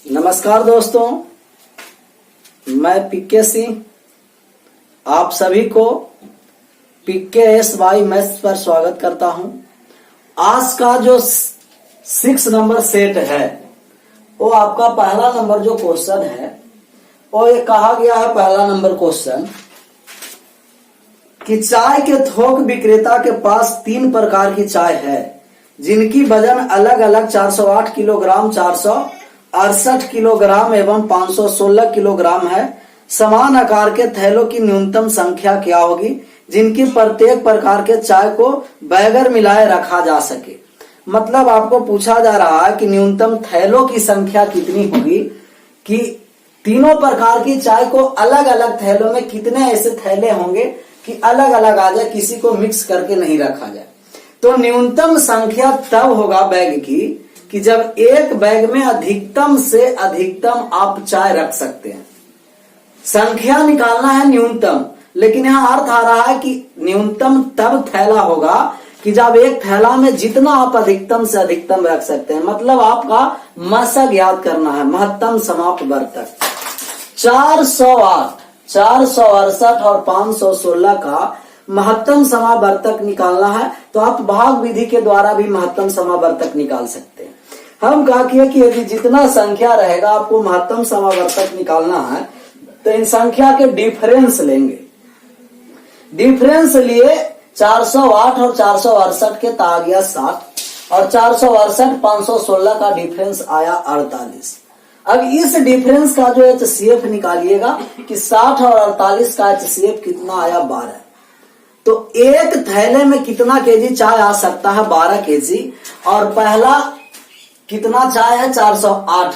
नमस्कार दोस्तों, मैं पीके सिंह आप सभी को PKSY मैथ्स पर स्वागत करता हूं। आज का जो 6 नंबर सेट है वो आपका पहला नंबर जो क्वेश्चन है वो ये कहा गया है। पहला नंबर क्वेश्चन कि चाय के थोक विक्रेता के पास 3 प्रकार की चाय है जिनकी वजन अलग अलग 408 किलोग्राम, 468 किलोग्राम एवं 516 किलोग्राम है। समान आकार के थैलों की न्यूनतम संख्या क्या होगी जिनकी प्रत्येक प्रकार के चाय को बैगर मिलाए रखा जा सके। मतलब आपको पूछा जा रहा है कि न्यूनतम थैलों की संख्या कितनी होगी कि तीनों प्रकार की चाय को अलग अलग थैलों में कितने ऐसे थैले होंगे कि अलग अलग आ जाए, किसी को मिक्स करके नहीं रखा जाए। तो न्यूनतम संख्या तब होगा बैग की कि जब एक बैग में अधिकतम से अधिकतम आप चाय रख सकते हैं। संख्या निकालना है न्यूनतम, लेकिन यहाँ अर्थ आ रहा है कि न्यूनतम तब थैला होगा कि जब एक थैला में जितना आप अधिकतम से अधिकतम रख सकते हैं। मतलब आपका मशक याद करना है, महत्तम समाप्त वर्तक 408, 468 और 516 का महत्तम समावर्तक निकालना है। तो आप भाग विधि के द्वारा भी महत्तम समावर्तक निकाल सकते हैं। हम कहा कि यदि जितना संख्या रहेगा आपको महत्तम समावर्तक निकालना है तो इन संख्या के डिफरेंस लेंगे। डिफरेंस लिए 408 और 468 के आ गया 60 और 468 516 का डिफरेंस आया 48। अब इस डिफरेंस का जो HCF निकालिएगा कि 60 और 48 का HCF कितना आया 12। तो एक थैले में कितना केजी चाय आ सकता है 12 केजी और पहला कितना चाय है 408।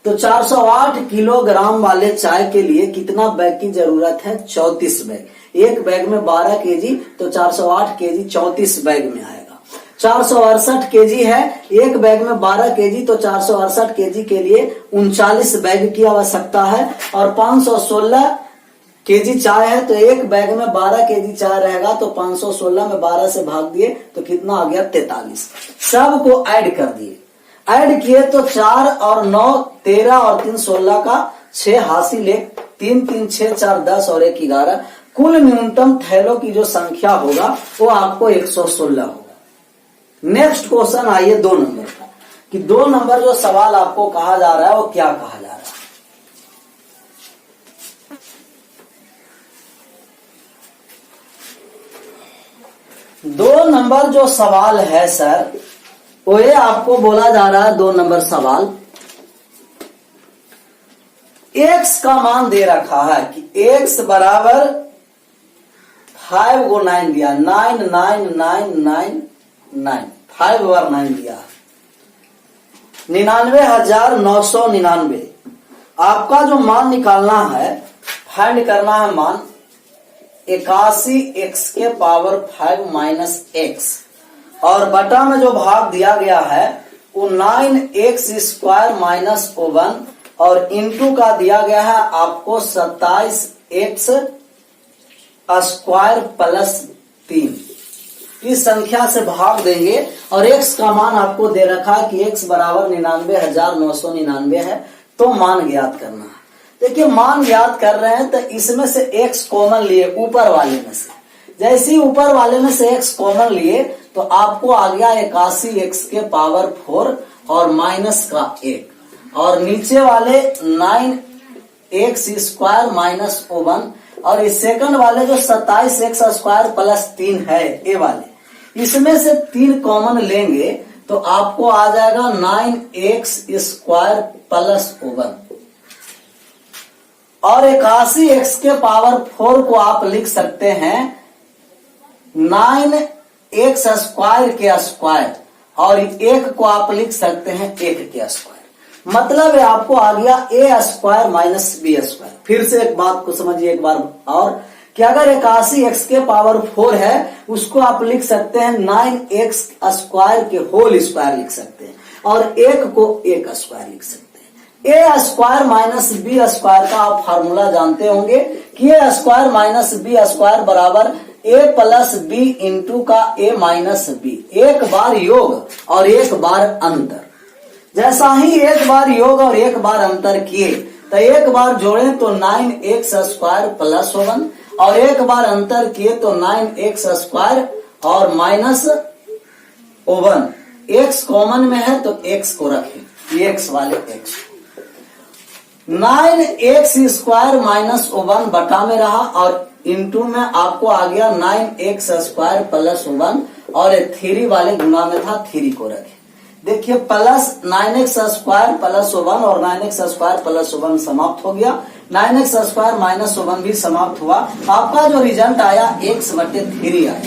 तो 408 किलोग्राम वाले चाय के लिए कितना बैग की जरूरत है 34 बैग। एक बैग में 12 केजी तो 408 केजी 34 बैग में आएगा। 468 केजी है, एक बैग में 12 केजी तो 468 केजी के लिए 39 बैग की आवश्यकता है। और 516 केजी चाय है तो एक बैग में 12 केजी चाय रहेगा तो 516 में 12 से भाग दिए तो कितना आ गया 43। सबको ऐड कर दिए, ऐड किए तो 4 और 9 13 और 3 16 का 6 हासिल 1 3 3 6 4 10 और 1 11। कुल न्यूनतम थैलों की जो संख्या होगा वो आपको 116 होगा। नेक्स्ट क्वेश्चन आइए 2 नंबर का कि 2 नंबर जो सवाल आपको कहा जा रहा है वो क्या कहा जा रहा है। 2 नंबर जो सवाल है सर वो ये आपको बोला जा रहा है 2 नंबर सवाल x का मान दे रखा है कि x बराबर 5 को 9 दिया, 9 9 9 9 9 5 बार 9 दिया, 99,999। आपका जो मान निकालना है, फाइंड करना है मान 81x के पावर 5 माइनस x और बटा में जो भाग दिया गया है वो 9x स्क्वायर माइनस 1 और इंटू का दिया गया है आपको 27x स्क्वायर प्लस 3। इस संख्या से भाग देंगे और x का मान आपको दे रखा है कि x बराबर 99,999 है। तो मान ज्ञात करना है। देखिए मान ज्ञात कर रहे हैं तो इसमें से x कॉमन लिए ऊपर वाले में से, जैसे ही ऊपर वाले में से x कॉमन लिए तो आपको आ गया 81x के पावर 4 और माइनस का 1 और नीचे वाले 9x स्क्वायर माइनस 1 और इस सेकंड वाले जो 27x स्क्वायर प्लस 3 है ए वाले, इसमें से 3 कॉमन लेंगे तो आपको आ जाएगा 9x स्क्वायर प्लस 1 और 81x के पावर 4 को आप लिख सकते हैं 9x स्क्वायर के स्क्वायर और 1 को आप लिख सकते हैं 1 के स्क्वायर। मतलब है आपको आ गया a square minus b square. फिर से एक बात को समझिए एक बार और कि अगर 81x के पावर 4 है उसको आप लिख सकते हैं 9x स्क्वायर के होल स्क्वायर लिख सकते हैं और 1 को 1 स्क्वायर लिख सकते हैं। ए स्क्वायर माइनस बी स्क्वायर का आप फार्मूला जानते होंगे कि ए स्क्वायर माइनस बी स्क्वायर बराबर ए प्लस बी इंटू का ए माइनस बी। एक बार योग और एक बार अंतर। जैसा ही एक बार योग और एक बार अंतर किए तो एक बार जोड़े तो 9x स्क्वायर प्लस 1 और एक बार अंतर किए तो 9x स्क्वायर और माइनस 1। x कॉमन में है तो x को रखें, x वाले x। 9x स्क्वायर माइनस 1 बटा में रहा और इंटू में आपको आ गया 9x स्क्वायर प्लस 1 और 3 वाले गुना में था 3 को रखे। देखिए प्लस 9x स्क्वायर प्लस 1 और 9x स्क्वायर प्लस 1 समाप्त हो गया, 9x स्क्वायर माइनस 1 भी समाप्त हुआ। आपका जो रिजल्ट आया x बटे 3 आया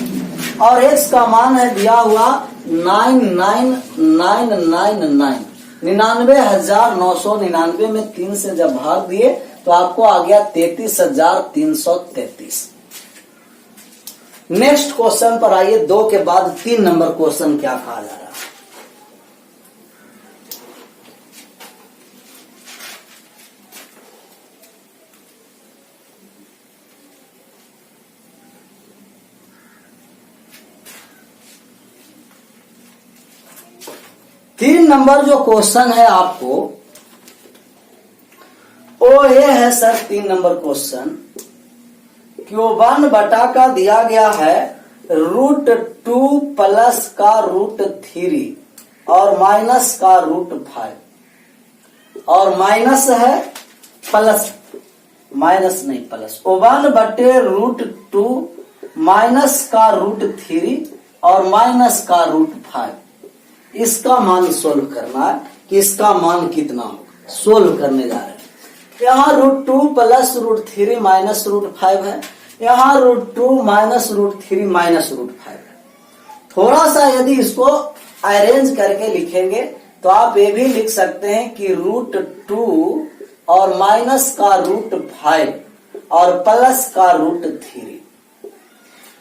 और x का मान है दिया हुआ 99999, 99,999 में 3 से जब भाग दिए तो आपको आ गया 33,333। नेक्स्ट क्वेश्चन पर आइए, 2 के बाद 3 नंबर क्वेश्चन क्या कहा जा रहा है। तीन नंबर जो क्वेश्चन है आपको वो ये है सर, 3 नंबर क्वेश्चन Q1 बटा का दिया गया है √2 प्लस का √3 और माइनस का √5 और माइनस है प्लस, माइनस नहीं प्लस, 1 बटे √2 माइनस का √3 और माइनस का √5। इसका मान सोल्व करना है कि इसका मान कितना होगा, सोल्व करने जा रहे हैं। यहाँ √2 प्लस √3 माइनस √5 है, यहाँ √2 माइनस √3 माइनस √5 है। थोड़ा सा यदि इसको अरेंज करके लिखेंगे तो आप ये भी लिख सकते हैं कि √2 और माइनस का √5 और प्लस का √3,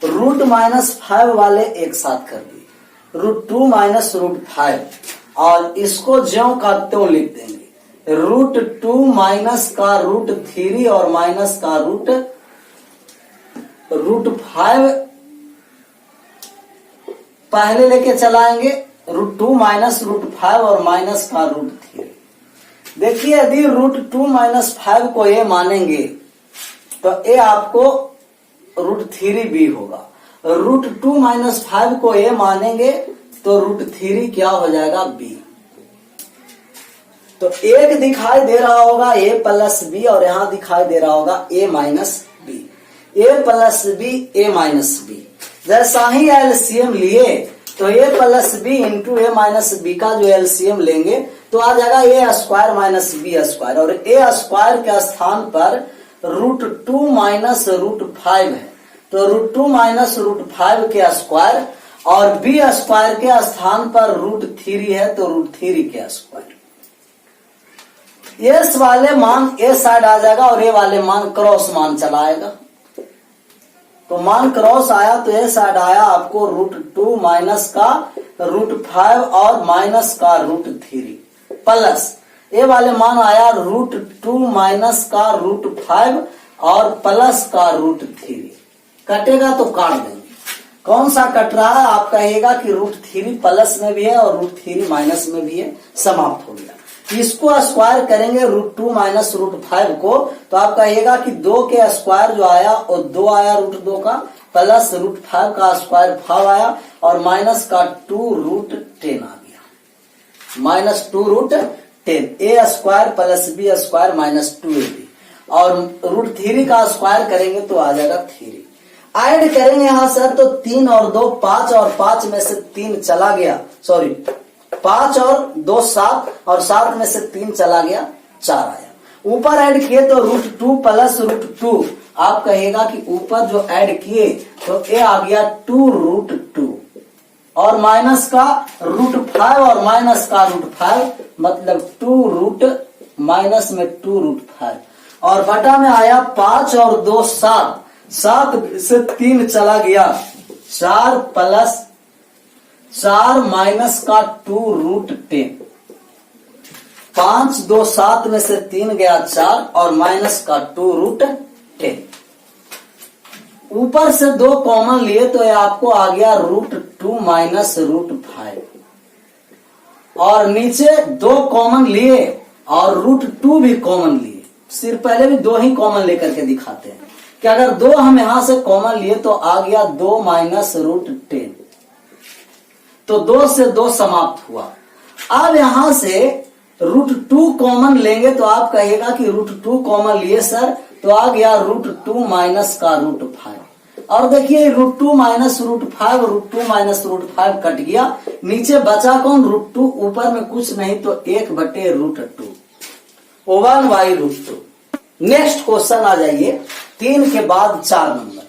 रूट माइनस 5 वाले एक साथ कर दिए, √2 माइनस √5 और इसको ज्यों का त्यों लिख देंगे, √2 माइनस का √3 और माइनस का √5 पहले लेके चलाएंगे, √2 माइनस √5 और माइनस का √3। देखिए यदि √2 माइनस 5 को ए मानेंगे तो ए आपको √3 बी होगा, √2 माइनस 5 को ए मानेंगे तो √3 क्या हो जाएगा बी। तो एक दिखाई दे रहा होगा a प्लस बी और यहां दिखाई दे रहा होगा a minus b, a plus b a minus b. जैसा ही एलसीएम लिए तो a plus b into a minus b का जो एलसीएम लेंगे तो आ जाएगा a square minus b square और a स्क्वायर के स्थान पर √2 माइनस √5 है तो √2 माइनस √5 के स्क्वायर और b स्क्वायर के स्थान पर √3 है तो √3 के स्क्वायर। एस वाले मान ए साइड आ जाएगा और ए वाले मान क्रॉस मान चला आएगा, तो मान क्रॉस आया तो ए साइड आया आपको √2 माइनस का √5 और माइनस का √3 प्लस ए वाले मान आया √2 माइनस का √5 और प्लस का √3। कटेगा तो काट देंगे, कौन सा कट रहा है आप कहिएगा कि √3 प्लस में भी है और √3 माइनस में भी है, समाप्त हो गया। इसको स्क्वायर करेंगे √2 माइनस √5 को तो आप कहिएगा कि 2 के स्क्वायर जो आया वो 2 आया √2 का प्लस √5 का स्क्वायर 5 आया और माइनस का 2√10 आ गया, minus 2√10। A square plus b square minus 2ab और √3 का स्क्वायर करेंगे तो आ जाएगा 3। ऐड करेंगे यहां सर तो 3 और 2 5 और 5 में से 3 चला गया, सॉरी 5 और 2 7 और 7 में से 3 चला गया 4 आया। ऊपर ऐड किए तो √2 प्लस √2 आप कहेगा कि ऊपर जो ऐड किए तो ए आ गया 2√2 और माइनस का √5 और माइनस का √5 मतलब 2 माइनस में 2√5 और बटा में आया 5 और 2 7, 7 से 3 चला गया 4 प्लस 4 माइनस का 2√10, 5 2 7 में से 3 गया 4 और माइनस का 2√10। ऊपर से 2 कॉमन लिए तो ये आपको आ गया √2 माइनस √5 और नीचे 2 कॉमन लिए और √2 भी कॉमन लिए। सिर्फ पहले भी 2 ही कॉमन लेकर के दिखाते हैं कि अगर 2 हम यहां से कॉमन लिए तो आ गया 2 माइनस √10, तो 2 से 2 समाप्त हुआ। अब यहां से √2 कॉमन लेंगे तो आप कहिएगा कि √2 कॉमन लिए सर, तो आ गया √2 माइनस का √5। और देखिए √2 माइनस √5, √2 माइनस √5 कट गया, नीचे बचा कौन? √2, ऊपर में कुछ नहीं तो 1/√2, 1/√2। नेक्स्ट क्वेश्चन आ जाइए, 3 के बाद 4 नंबर।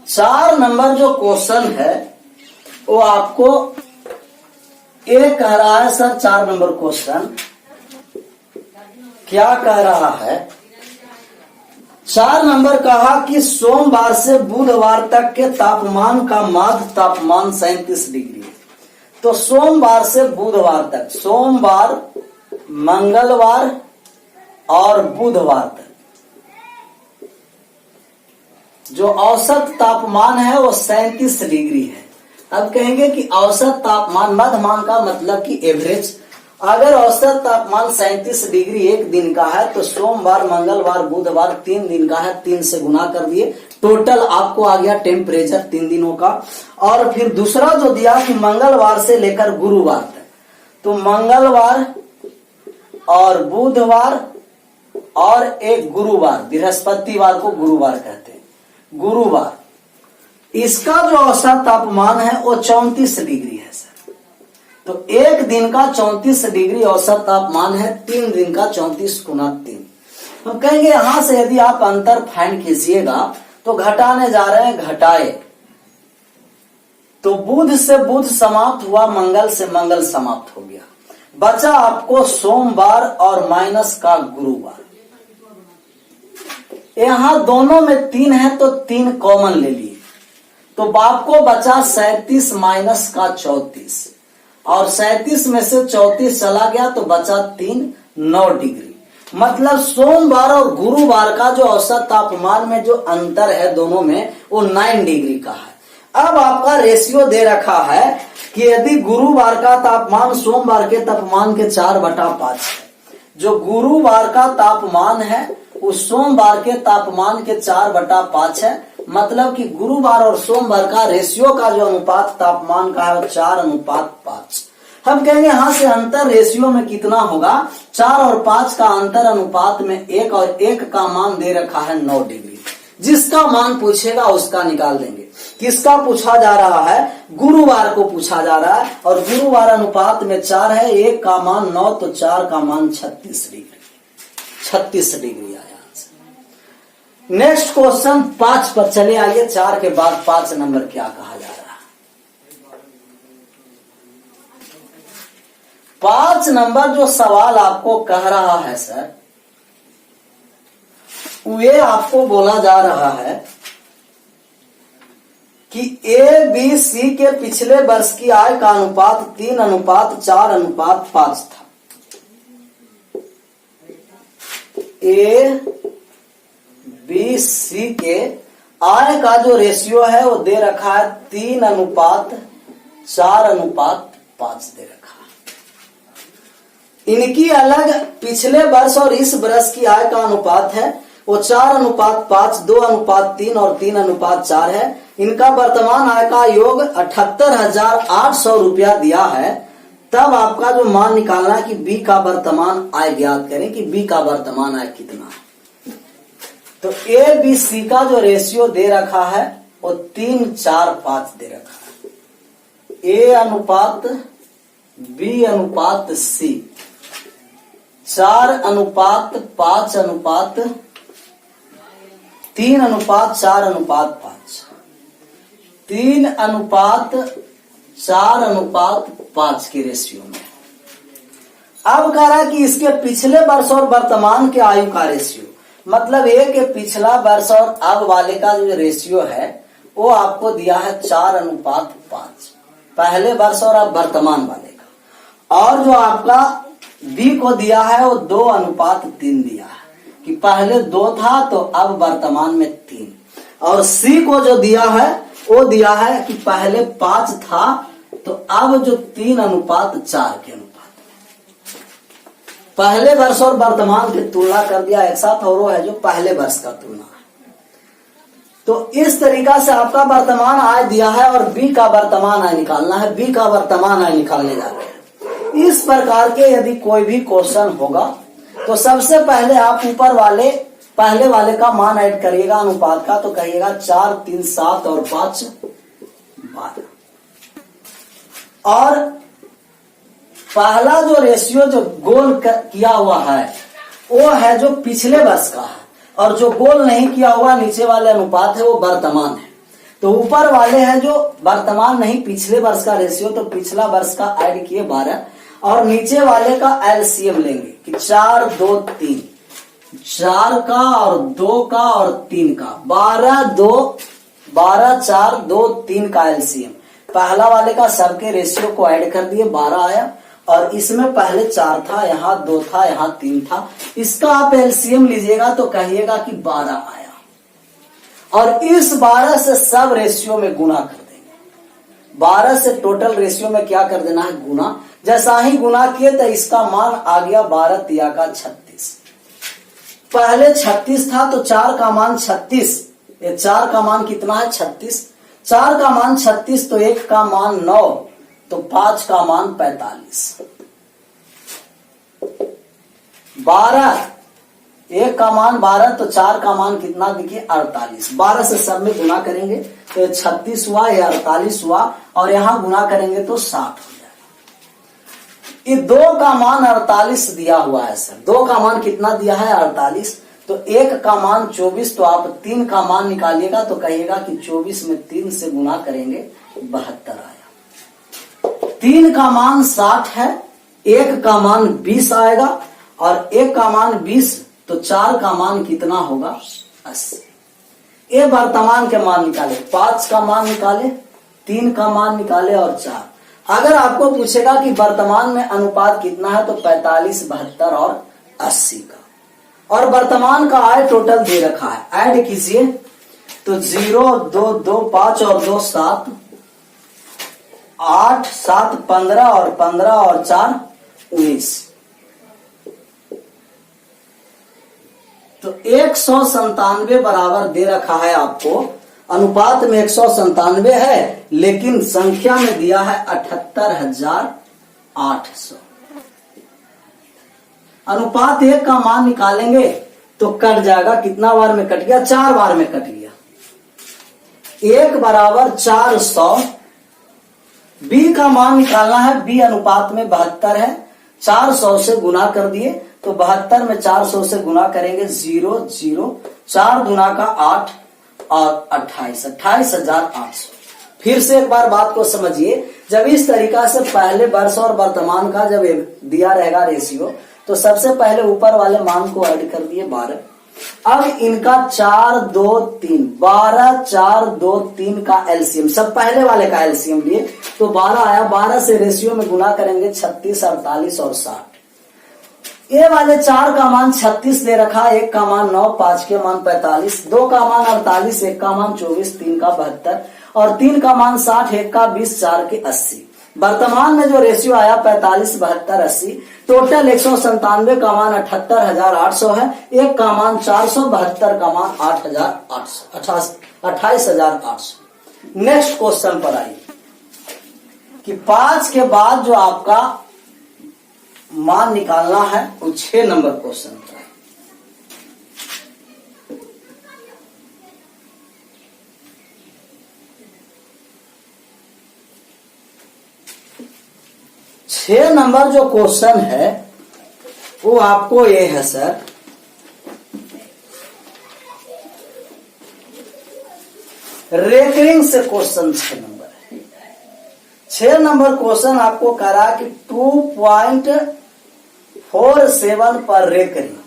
चार नंबर जो क्वेश्चन है वो आपको एक कह रहा है सर, 4 नंबर क्वेश्चन क्या कह रहा है? 4 नंबर कहा कि सोमवार से बुधवार तक के तापमान का माध्य तापमान 37 डिग्री है। तो सोमवार से बुधवार तक, सोमवार, मंगलवार और बुधवार तक जो औसत तापमान है वो 37 डिग्री है। अब कहेंगे कि औसत तापमान, मध्यमान का मतलब कि एवरेज। अगर औसत तापमान 37 डिग्री एक दिन का है तो सोमवार, मंगलवार, बुधवार 3 दिन का है, 3 से गुना कर दिए, टोटल आपको आ गया टेम्परेचर 3 दिनों का। और फिर दूसरा जो दिया कि मंगलवार से लेकर गुरुवार तक, तो मंगलवार और बुधवार और एक गुरुवार, बृहस्पतिवार को गुरुवार कहते हैं, गुरुवार, इसका जो औसत तापमान है वो 34 डिग्री है सर। तो एक दिन का 34 डिग्री औसत तापमान है, 3 दिन का 34 गुना 3। हम कहेंगे यहां से यदि आप अंतर फाइंड कीजिएगा तो घटाने जा रहे हैं, घटाए तो बुध से बुध समाप्त हुआ, मंगल से मंगल समाप्त हो गया, बचा आपको सोमवार और माइनस का गुरुवार। यहां दोनों में 3 है तो 3 कॉमन ले लिए, तो आपको बचा 37 माइनस का 34, और 37 में से 34 चला गया तो बचा 3, 9 डिग्री। मतलब सोमवार और गुरुवार का जो औसत तापमान में जो अंतर है दोनों में वो 9 डिग्री का है। अब आपका रेशियो दे रखा है कि यदि गुरुवार का तापमान सोमवार के तापमान के 4/5 है, जो गुरुवार का तापमान है उस सोमवार के तापमान के 4/5 है, मतलब कि गुरुवार और सोमवार का रेशियो का जो अनुपात तापमान का है 4:5। हम कहेंगे यहां से अंतर रेशियो में कितना होगा? 4 और 5 का अंतर अनुपात में 1 और 1 का मान दे रखा है 9 डिग्री। जिसका मान पूछेगा उसका निकाल देंगे। किसका पूछा जा रहा है? गुरुवार को पूछा जा रहा है, और गुरुवार अनुपात में 4 है, 1 का मान 9 तो 4 का मान 36 डिग्री, 36 डिग्री आया। नेक्स्ट क्वेश्चन 5 पर चले आइए। 4 के बाद 5 नंबर क्या कहा जा रहा है? 5 नंबर जो सवाल आपको कह रहा है सर, वे आपको बोला जा रहा है कि ABC के पिछले वर्ष की आय का अनुपात 3:4:5 था। ABC के आय का जो रेशियो है वो दे रखा है 3:4:5 दे रखा है। इनकी अलग पिछले वर्ष और इस वर्ष की आय का अनुपात है वो 4:5, 2:3 और 3:4 है। इनका वर्तमान आय का योग 78,800 रुपया दिया है। तब आपका जो मान निकालना है कि बी का वर्तमान आय ज्ञात करें कि बी का वर्तमान आय कितना है। तो ABC का जो रेशियो दे रखा है वो 3:4:5 दे रखा है। A:B:C 4:5:3:4:5 3:4:5 के रेशियो में। अब कह रहा है कि इसके पिछले वर्ष और वर्तमान के आयु का रेशियो, मतलब ए के पिछला वर्ष और अब वाले का जो रेशियो है वो आपको दिया है 4:5, पहले वर्ष और अब वर्तमान वाले का। और जो आपका बी को दिया है वो 2:3 दिया है कि पहले 2 था तो अब वर्तमान में 3। और सी को जो दिया है वो दिया है कि पहले 5 था तो अब जो 3:4 के अनुपात में पहले वर्ष और वर्तमान की तुलना कर दिया एक साथ, और वो है जो पहले वर्ष का तुलना है। तो इस तरीका से आपका वर्तमान आय दिया है और बी का वर्तमान आय निकालना है, बी का वर्तमान आय निकालने जा रहे हैं। इस प्रकार के यदि कोई भी क्वेश्चन होगा तो सबसे पहले आप ऊपर वाले पहले वाले का मान ऐड करिएगा अनुपात का, तो कहिएगा 4 3 7 और 5 12। और पहला जो रेशियो जो गोल किया हुआ है वो है जो पिछले वर्ष का है, और जो गोल नहीं किया हुआ नीचे वाले अनुपात है वो वर्तमान है। तो ऊपर वाले हैं जो वर्तमान नहीं पिछले वर्ष का रेशियो, तो पिछला वर्ष का ऐड किए 12, और नीचे वाले का एलसीएम लेंगे कि 4 2 3, 4 का और 2 का और 3 का, 12 4 2 3 का एलसीएम। पहला वाले का सबके रेशियो को ऐड कर दिए 12 आया, और इसमें पहले 4 था, यहाँ 2 था, यहाँ 3 था, इसका आप एलसीएम लीजिएगा तो कहिएगा कि 12 आया। और इस 12 से सब रेशियो में गुना कर देंगे। 12 से टोटल रेशियो में क्या कर देना है, गुना। जैसा ही गुना किए तो इसका मान आ गया 12 तिया का 36। पहले 36 था तो 4 का मान 36, ये 4 का मान कितना है 36, 4 का मान 36 तो 1 का मान 9, तो 5 का मान 45। 12, 1 का मान 12 तो 4 का मान कितना देखिए 48। 12 से सब में गुना करेंगे तो 36 हुआ, या 48 हुआ, और यहां गुना करेंगे तो 60 हो जाएगा। ये 2 का मान 48 दिया हुआ है सर, 2 का मान कितना दिया है 48, तो 1 का मान 24, तो आप 3 का मान निकालिएगा तो कहिएगा कि 24 में 3 से गुना करेंगे 72 आया। 3 का मान 60 है, 1 का मान 20 आएगा, और 1 का मान 20 तो 4 का मान कितना होगा 80। ये वर्तमान के मान निकाले, 5 का मान निकाले, 3 का मान निकाले और 4। अगर आपको पूछेगा कि वर्तमान में अनुपात कितना है तो 45 72 और 80 का। और वर्तमान का आय टोटल दे रखा है, ऐड कीजिए तो 0 2 2 5 और 2 7, 8 7 15 और 15 और 4 19, तो 197 बराबर दे रखा है आपको। अनुपात में 197 है, लेकिन संख्या में दिया है 78,800। अनुपात 1 का मान निकालेंगे तो कट जाएगा, कितना बार में कट गया 4 बार में कट गया। 1 बराबर 400। बी का मान निकालना है, बी अनुपात में 72 है, 400 से गुना कर दिए तो 72 में 400 से गुना करेंगे 0 0, 4 गुना का 8 और 28,800। फिर से एक बार बात को समझिए, जब इस तरीका से पहले वर्ष और वर्तमान का जब दिया रहेगा रेशियो, तो सबसे पहले ऊपर वाले मान को ऐड कर दिए 12। अब इनका 4 2 3, 12 4 2 3 का एलसीएम, सब पहले वाले का एलसीएम लिए तो 12 आया। 12 से रेशियो में गुना करेंगे 36 48 और 60। ये वाले 4 का मान 36 दे रखा, 1 का मान 9, 5 के मान 45, 2 का मान 48, 1 का मान 24, 3 का 72 और 3 का मान 60, 1 का 20, 4 के 80। वर्तमान में जो रेशियो आया 45 72 80, टोटल 197 का मान 78,800 है, 1 का मान 400, 72 का मान 28,800। नेक्स्ट क्वेश्चन पर आइए कि 5 के बाद जो आपका मान निकालना है वो 6 नंबर क्वेश्चन पर है। छह नंबर जो क्वेश्चन है वो आपको ये है सर, रेकरिंग से क्वेश्चन 6 नंबर है। 6 नंबर क्वेश्चन आपको करा कि 2.47 पर रेकरिंग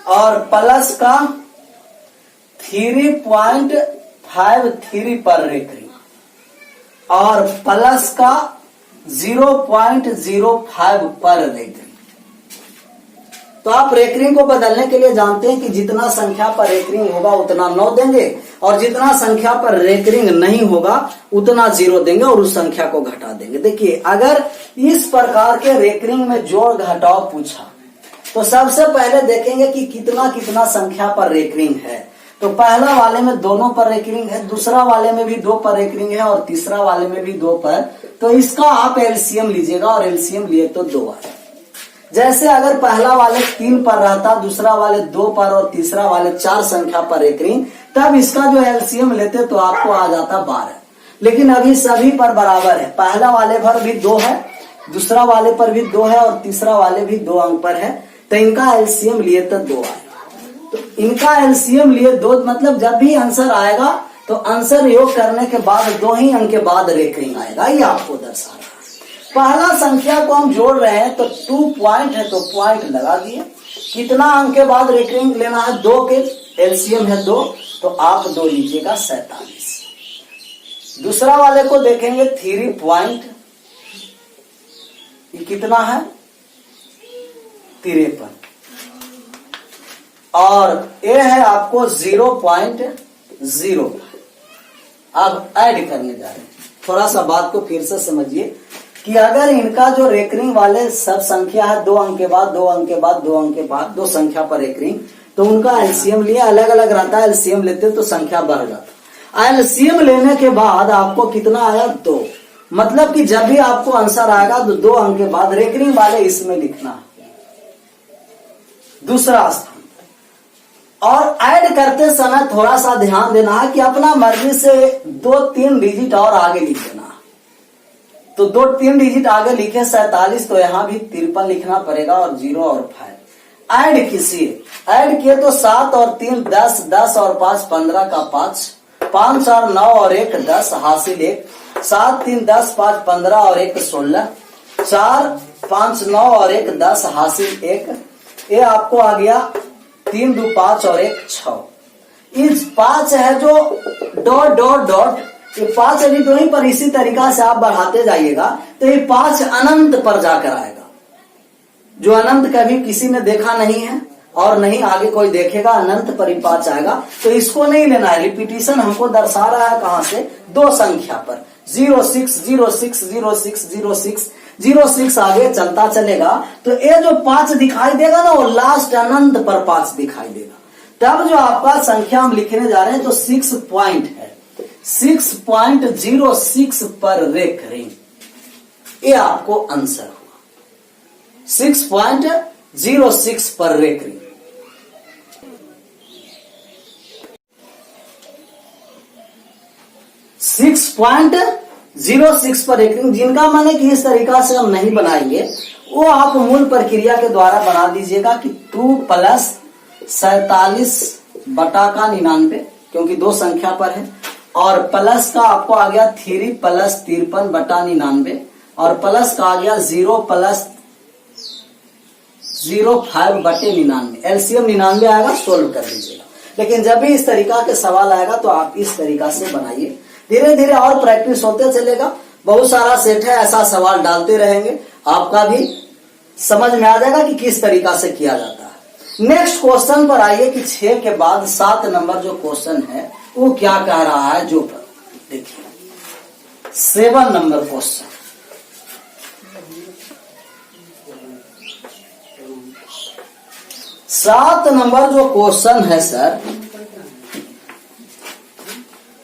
और प्लस का 3.53 पर रेकरिंग और प्लस का 0.05 पर रेकरिंग। तो आप रेकरिंग को बदलने के लिए जानते हैं कि जितना संख्या पर रेकरिंग होगा उतना 9 देंगे, और जितना संख्या पर रेकरिंग नहीं होगा उतना 0 देंगे और उस संख्या को घटा देंगे। देखिए, अगर इस प्रकार के रेकरिंग में जोड़ घटाव पूछा तो सबसे पहले देखेंगे कि कितना कितना संख्या पर रेकरिंग है। तो पहला वाले में दोनों पर रेकरिंग है, दूसरा वाले में भी 2 पर रेकरिंग है, और तीसरा वाले में भी 2 पर। तो इसका आप एलसीएम लीजिएगा, और एलसीएम लिए तो 2 आए। जैसे अगर पहला वाले 3 पर रहता, दूसरा वाले 2 पर और तीसरा वाले 4 संख्या पर रेकरिंग, तब इसका जो एलसीएम लेते तो आपको आ जाता 12। लेकिन अभी सभी पर बराबर है, पहला वाले पर भी 2 है, दूसरा वाले पर भी 2 है, और तीसरा वाले भी 2 अंक पर है। तो इनका एलसीएम लिए तो 2 आए। तो इनका एलसीएम लिए 2, मतलब जब भी आंसर आएगा तो आंसर योग करने के बाद 2 ही अंक के बाद रेकरिंग आएगा, ये आपको दर्शा रहा है। पहला संख्या को हम जोड़ रहे हैं तो 2 पॉइंट है, तो पॉइंट लगा दिए। कितना अंक के बाद रेकरिंग लेना है? 2 के, एलसीएम है 2, तो आप 2 लीजिएगा 47। दूसरा वाले को देखेंगे 3 पॉइंट, ये कितना है? 53। और ये है आपको 0.0। अब ऐड करने जा रहे हैं। थोड़ा सा बात को फिर से समझिए कि अगर इनका जो रेकरिंग वाले सब संख्या है 2 अंक के बाद 2 अंक के बाद 2 अंक के बाद 2 संख्या पर रेकरिंग, तो उनका एलसीएम लिया अलग अलग रहता है। एलसीएम लेते तो संख्या बढ़ जाता। एलसीएम लेने के बाद आपको कितना आया? 2। मतलब कि जब भी आपको आंसर आएगा तो 2 अंक के बाद रेकरिंग वाले इसमें लिखना है, दूसरा स्थान। और ऐड करते समय थोड़ा सा ध्यान देना है कि अपना मर्जी से 2-3 डिजिट और आगे लिख देना। तो 2-3 डिजिट आगे लिखे 47, तो यहां भी 53 लिखना पड़ेगा, और 0 और 5 ऐड कीजिए। ऐड किए तो 7 और 3 10, 10 और 5 15 का 5, 5 और 9 और 1 10 हासिल 1, 7 3 10 5 15 और 1 16, 4 5 9 और 1 10 हासिल 1। ये आपको आ गया 3 2 5 और 1 6। इस 5 है जो डॉट डॉट डॉट, ये 5 अभी तो नहीं, पर इसी तरीका से आप बढ़ाते जाइएगा तो ये 5 अनंत पर जाकर आएगा, जो अनंत कभी किसी ने देखा नहीं है और नहीं आगे कोई देखेगा। अनंत पर ही 5 आएगा, तो इसको नहीं लेना है। रिपीटिशन हमको दर्शा रहा है कहां से? 2 संख्या पर, 06 06 06 06 06 आगे चलता चलेगा। तो ये जो 5 दिखाई देगा ना, वो लास्ट अनंत पर 5 दिखाई देगा। तब जो आपका संख्या हम लिखने जा रहे हैं तो 6 पॉइंट है, 6.06 पर रेकरिंग, ये आपको आंसर हुआ 6.06 पर रेकरिंग। सिक्स 6.06 पर रेकरिंग, जिनका माने कि इस तरीका से हम नहीं बनाएंगे, वो आप मूल प्रक्रिया के द्वारा बना दीजिएगा कि 2 + 47 बटा का 99, क्योंकि 2 संख्या पर है, और प्लस का आपको आ गया 3 + 53 बटा 99, और प्लस का आ गया 0 + 05 बटे 99। एलसीएम 99 आएगा, सोल्व कर लीजिएगा। लेकिन जब भी इस तरीका के सवाल आएगा तो आप इस तरीका से बनाइए। धीरे धीरे और प्रैक्टिस होते चलेगा, बहुत सारा सेट है, ऐसा सवाल डालते रहेंगे, आपका भी समझ में आ जाएगा कि किस तरीका से किया जाता है। नेक्स्ट क्वेश्चन पर आइए कि 6 के बाद 7 नंबर जो क्वेश्चन है वो क्या कह रहा है। जो पर देखिए 7 नंबर क्वेश्चन, सात नंबर जो क्वेश्चन है सर,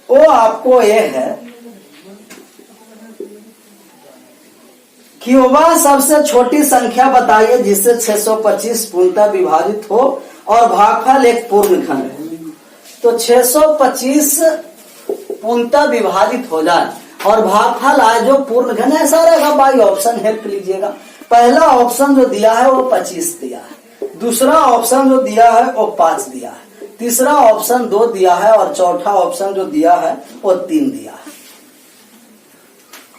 वो आपको ये है कि वह सबसे छोटी संख्या बताइए जिससे 625 पूर्णतः विभाजित हो और भागफल एक पूर्णखंड है। तो 625 पूर्णतः विभाजित हो जाए और भागफल आए जो पूर्णखंड, ऐसा रहेगा। बाई ऑप्शन हेल्प लीजिएगा। पहला ऑप्शन जो दिया है वो 25 दिया है, दूसरा ऑप्शन जो दिया है वो 5 दिया है, तीसरा ऑप्शन 2 दिया है, और चौथा ऑप्शन जो दिया है वो 3 दिया है।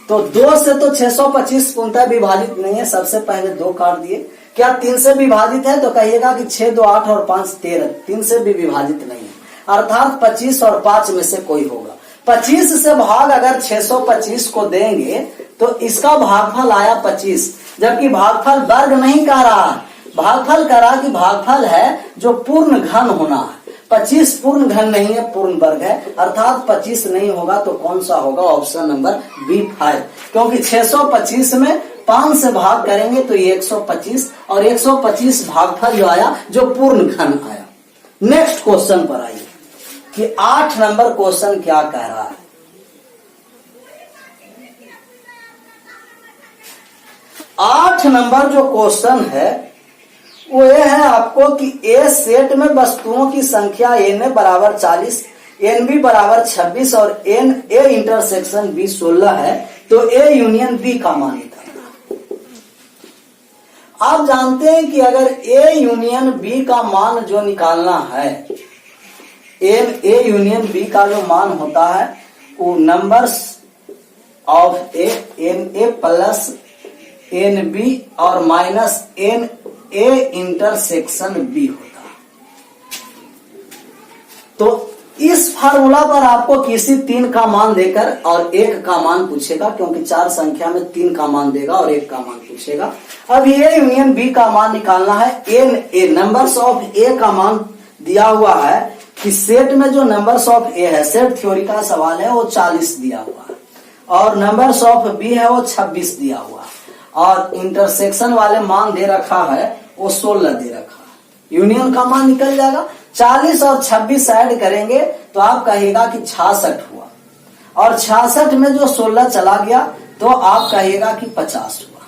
तो 2 से तो 625 पूर्णतः विभाजित नहीं है, सबसे पहले 2 काट दिए। क्या 3 से विभाजित है? तो कहिएगा कि 6 2 8 और 5 13, 3 से भी विभाजित नहीं है, अर्थात 25 और 5 में से कोई होगा। 25 से भाग अगर 625 को देंगे तो इसका भागफल आया 25, जबकि भागफल वर्ग नहीं कह रहा है, भागफल करा कि भागफल है जो पूर्ण घन होना है। 25 पूर्ण घन नहीं है, पूर्ण वर्ग है, अर्थात 25 नहीं होगा तो कौन सा होगा? ऑप्शन नंबर B5, क्योंकि 625 में 5 से भाग करेंगे तो ये 125 और 125 भागफल जो आया जो पूर्ण घन आया। नेक्स्ट क्वेश्चन पर आइए कि 8 नंबर क्वेश्चन क्या कह रहा है। 8 नंबर जो क्वेश्चन है वो ये है आपको कि ए सेट में वस्तुओं की संख्या n बराबर 40, NB बराबर 26 और N A इंटरसेक्शन B 16 है, तो A यूनियन B का मान निकालना। आप जानते हैं कि अगर A यूनियन B का मान जो निकालना है, A यूनियन B का जो मान होता है वो numbers of A NA plus NB और माइनस NA इंटरसेक्शन B होता है। तो इस फार्मूला पर आपको किसी 3 का मान देकर और 1 का मान पूछेगा, क्योंकि 4 संख्या में 3 का मान देगा और 1 का मान पूछेगा। अब A यूनियन B का मान निकालना है। NA नंबर्स ऑफ A का मान दिया हुआ है कि सेट में जो नंबर्स ऑफ A है, सेट थ्योरी का सवाल है, वो 40 दिया हुआ है और नंबर्स ऑफ B है वो 26 दिया हुआ है और इंटरसेक्शन वाले मान दे रखा है वो 16 दे रखा है। यूनियन का मान निकल जाएगा। 40 और 26 ऐड करेंगे तो आप कहिएगा कि 66 हुआ और 66 में जो 16 चला गया तो आप कहिएगा कि 50 हुआ।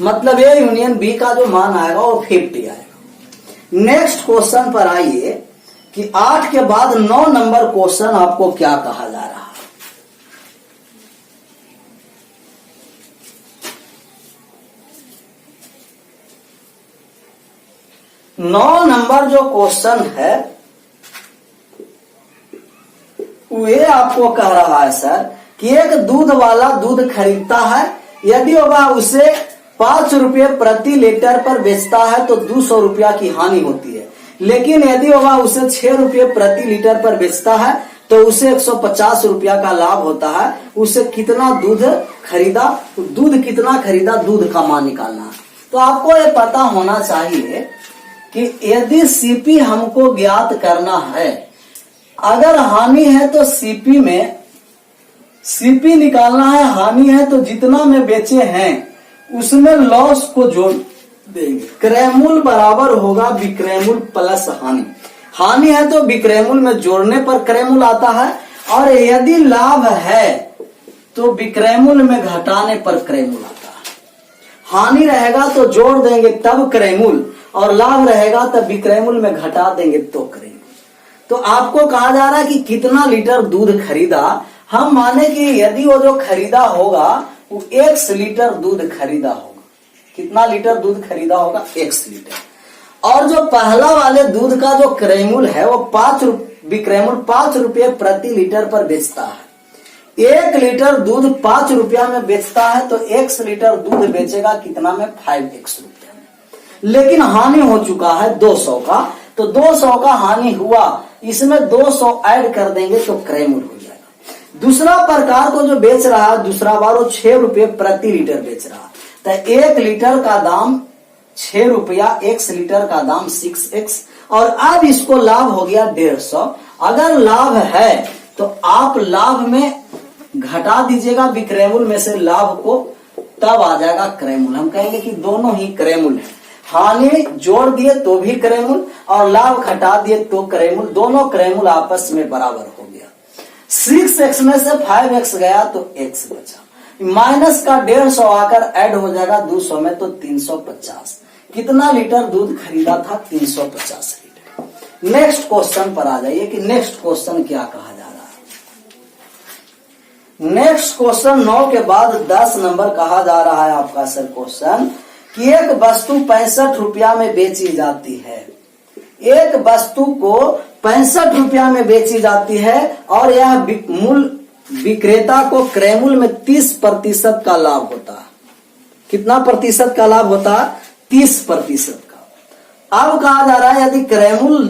मतलब A यूनियन B का जो मान आएगा वो 50 आएगा। नेक्स्ट क्वेश्चन पर आइए कि 8 के बाद 9 नंबर क्वेश्चन आपको क्या कहा जा रहा है। 9 नंबर जो क्वेश्चन है वे आपको कह रहा है सर कि एक दूध वाला दूध खरीदता है, यदि वह उसे 5 रुपये प्रति लीटर पर बेचता है तो 200 रुपया की हानि होती है, लेकिन यदि वह उसे 6 रुपये प्रति लीटर पर बेचता है तो उसे 150 रुपया का लाभ होता है। उसे कितना दूध खरीदा, दूध कितना खरीदा, दूध का मान निकालना है। तो आपको ये पता होना चाहिए कि यदि सीपी हमको ज्ञात करना है, अगर हानि है तो सीपी में सीपी निकालना है, हानि है तो जितना में बेचे हैं उसमें लॉस को जोड़ देंगे। क्रयमूल बराबर होगा विक्रयमूल प्लस हानि। हानि है तो विक्रयमूल में जोड़ने पर क्रयमूल आता है और यदि लाभ है तो विक्रयमूल में घटाने पर क्रयमूल आता है। हानि रहेगा तो जोड़ देंगे तब क्रयमूल और लाभ रहेगा तब विक्रयमूल में घटा देंगे तो क्रयमूल। तो आपको कहा जा रहा है कि कितना लीटर दूध खरीदा। हम माने कि यदि वो जो खरीदा होगा वो 1 लीटर दूध खरीदा होगा। कितना लीटर दूध खरीदा होगा? 1 लीटर। और जो पहला वाले दूध का जो क्रयमूल है वो विक्रयमूल 5 रुपये प्रति लीटर पर बेचता है। 1 लीटर दूध 5 रुपया में बेचता है तो 1 लीटर दूध बेचेगा कितना में? 5x रुपया में। लेकिन हानि हो चुका है 200 का, तो 200 का हानि हुआ, इसमें 200 ऐड कर देंगे तो क्रयमूल हो जाएगा। दूसरा प्रकार को जो बेच रहा है, दूसरा बार वो 6 रुपये प्रति लीटर बेच रहा है, तो 1 लीटर का दाम 6 रुपया, 1 लीटर का दाम 6x। और अब इसको लाभ हो गया 150। अगर लाभ है तो आप लाभ में घटा दीजिएगा विक्रयमूल में से लाभ को, तब आ जाएगा क्रयमूल। हम कहेंगे कि दोनों ही क्रयमूल है। हानि जोड़ दिए तो भी क्रयमूल और लाभ घटा दिए तो क्रयमूल, दोनों क्रयमूल आपस में बराबर हो गया। 6x में से 5x गया तो x बचा, माइनस का 150 आकर ऐड हो जाएगा 200 में तो 350। कितना लीटर दूध खरीदा था? 350 लीटर। नेक्स्ट क्वेश्चन पर आ जाइए कि नेक्स्ट क्वेश्चन क्या कहा जा रहा है। नेक्स्ट क्वेश्चन 9 के बाद 10 नंबर कहा जा रहा है आपका सर क्वेश्चन कि एक वस्तु 65 रुपया में बेची जाती है। एक वस्तु को 65 रुपया में बेची जाती है और यह मूल विक्रेता को क्रयमूल में 30% का लाभ होता है। कितना प्रतिशत का लाभ होता है? 30% का। अब कहा जा रहा है यदि क्रयमूल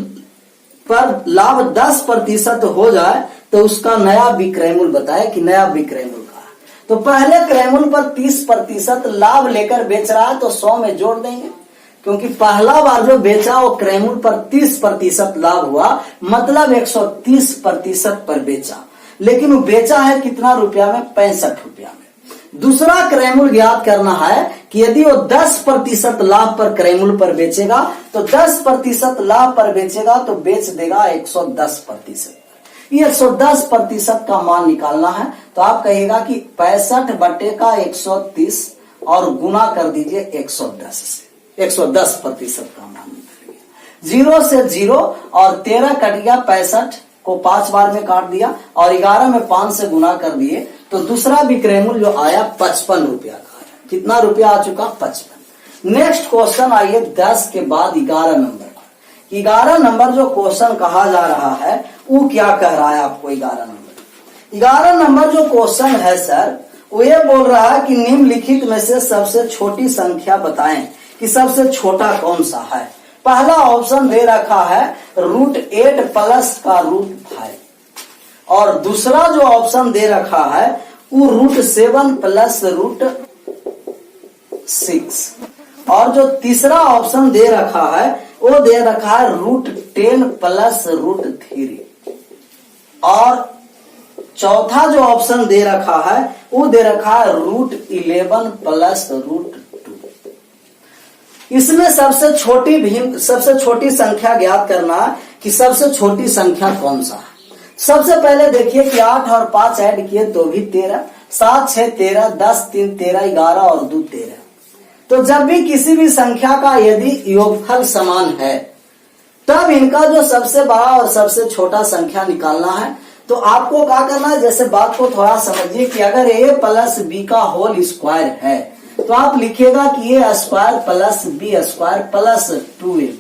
पर लाभ 10% हो जाए तो उसका नया विक्रयमूल बताए कि नया विक्रयमूल का। तो पहले क्रयमूल पर 30% लाभ लेकर बेच रहा है तो 100 में जोड़ देंगे क्योंकि पहला बार जो बेचा वो क्रयमूल्य पर 30% लाभ हुआ, मतलब 130% पर बेचा, लेकिन वो बेचा है कितना रुपया में? 65 रुपया में। दूसरा क्रयमूल्य ज्ञात करना है कि यदि वो 10% लाभ पर क्रयमूल्य पर बेचेगा तो 10% लाभ पर बेचेगा तो बेच देगा 110%। ये 110% का मान निकालना है, तो आप कहिएगा कि 65/130 और गुना कर दीजिए 110 से, 110% का मान निकल गया। 0 से 0 और 13 कट गया, 65 को 5 बार में काट दिया और 11 में 5 से गुना कर दिए, तो दूसरा विक्रय मूल्य जो आया 55 रुपया का आया। कितना रुपया आ चुका? 55। नेक्स्ट क्वेश्चन आइए 10 के बाद 11 नंबर। 11 नंबर जो क्वेश्चन कहा जा रहा है वो क्या कह रहा है आपको? 11 नंबर जो क्वेश्चन है सर, वो ये बोल रहा है कि निम्नलिखित में से सबसे छोटी संख्या बताएं कि सबसे छोटा कौन सा है। पहला ऑप्शन दे रखा है √8 प्लस का √5 और दूसरा जो ऑप्शन दे रखा है वो √7 प्लस √6 और जो तीसरा ऑप्शन दे रखा है वो दे रखा है √10 प्लस √3 और चौथा जो ऑप्शन दे रखा है वो दे रखा है √11 प्लस √2। इसमें सबसे छोटी संख्या ज्ञात करना है कि सबसे छोटी संख्या कौन सा है। सबसे पहले देखिए कि 8 और 5 ऐड किए तो भी 13, 7 6 13, 10 3 13, 11 और 2 13। तो जब भी किसी भी संख्या का यदि योगफल समान है तब इनका जो सबसे बड़ा और सबसे छोटा संख्या निकालना है। तो आपको क्या करना है, जैसे बात को थोड़ा समझिए कि अगर a प्लस बी का होल स्क्वायर है तो आप लिखिएगा कि a square plus b square plus 2ab,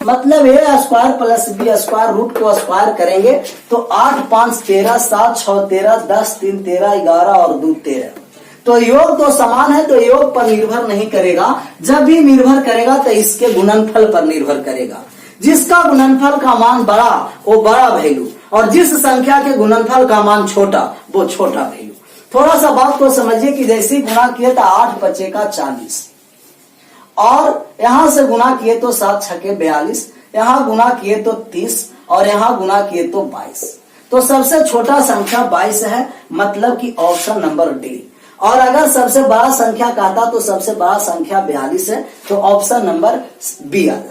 मतलब a square plus b square root को स्क्वायर करेंगे तो 8 5 13, 7 6 13, 10 3 13, 11 और 2 13। तो योग तो समान है तो योग पर निर्भर नहीं करेगा, जब भी निर्भर करेगा तो इसके गुणनफल पर निर्भर करेगा। जिसका गुणनफल का मान बड़ा वो बड़ा वैल्यू और जिस संख्या के गुणनफल का मान छोटा वो छोटा वैल्यू। थोड़ा सा बात को समझिए कि जैसे गुणा किए तो 8 5 का 40 और यहां से गुणा किए तो 7 6 42, यहां गुणा किए तो 30 और यहां गुणा किए तो 22। तो सबसे छोटा संख्या 22 है, मतलब कि ऑप्शन नंबर डी। और अगर सबसे बड़ा संख्या कहता तो सबसे बड़ा संख्या 42 है, तो ऑप्शन नंबर बी आ जाएगा।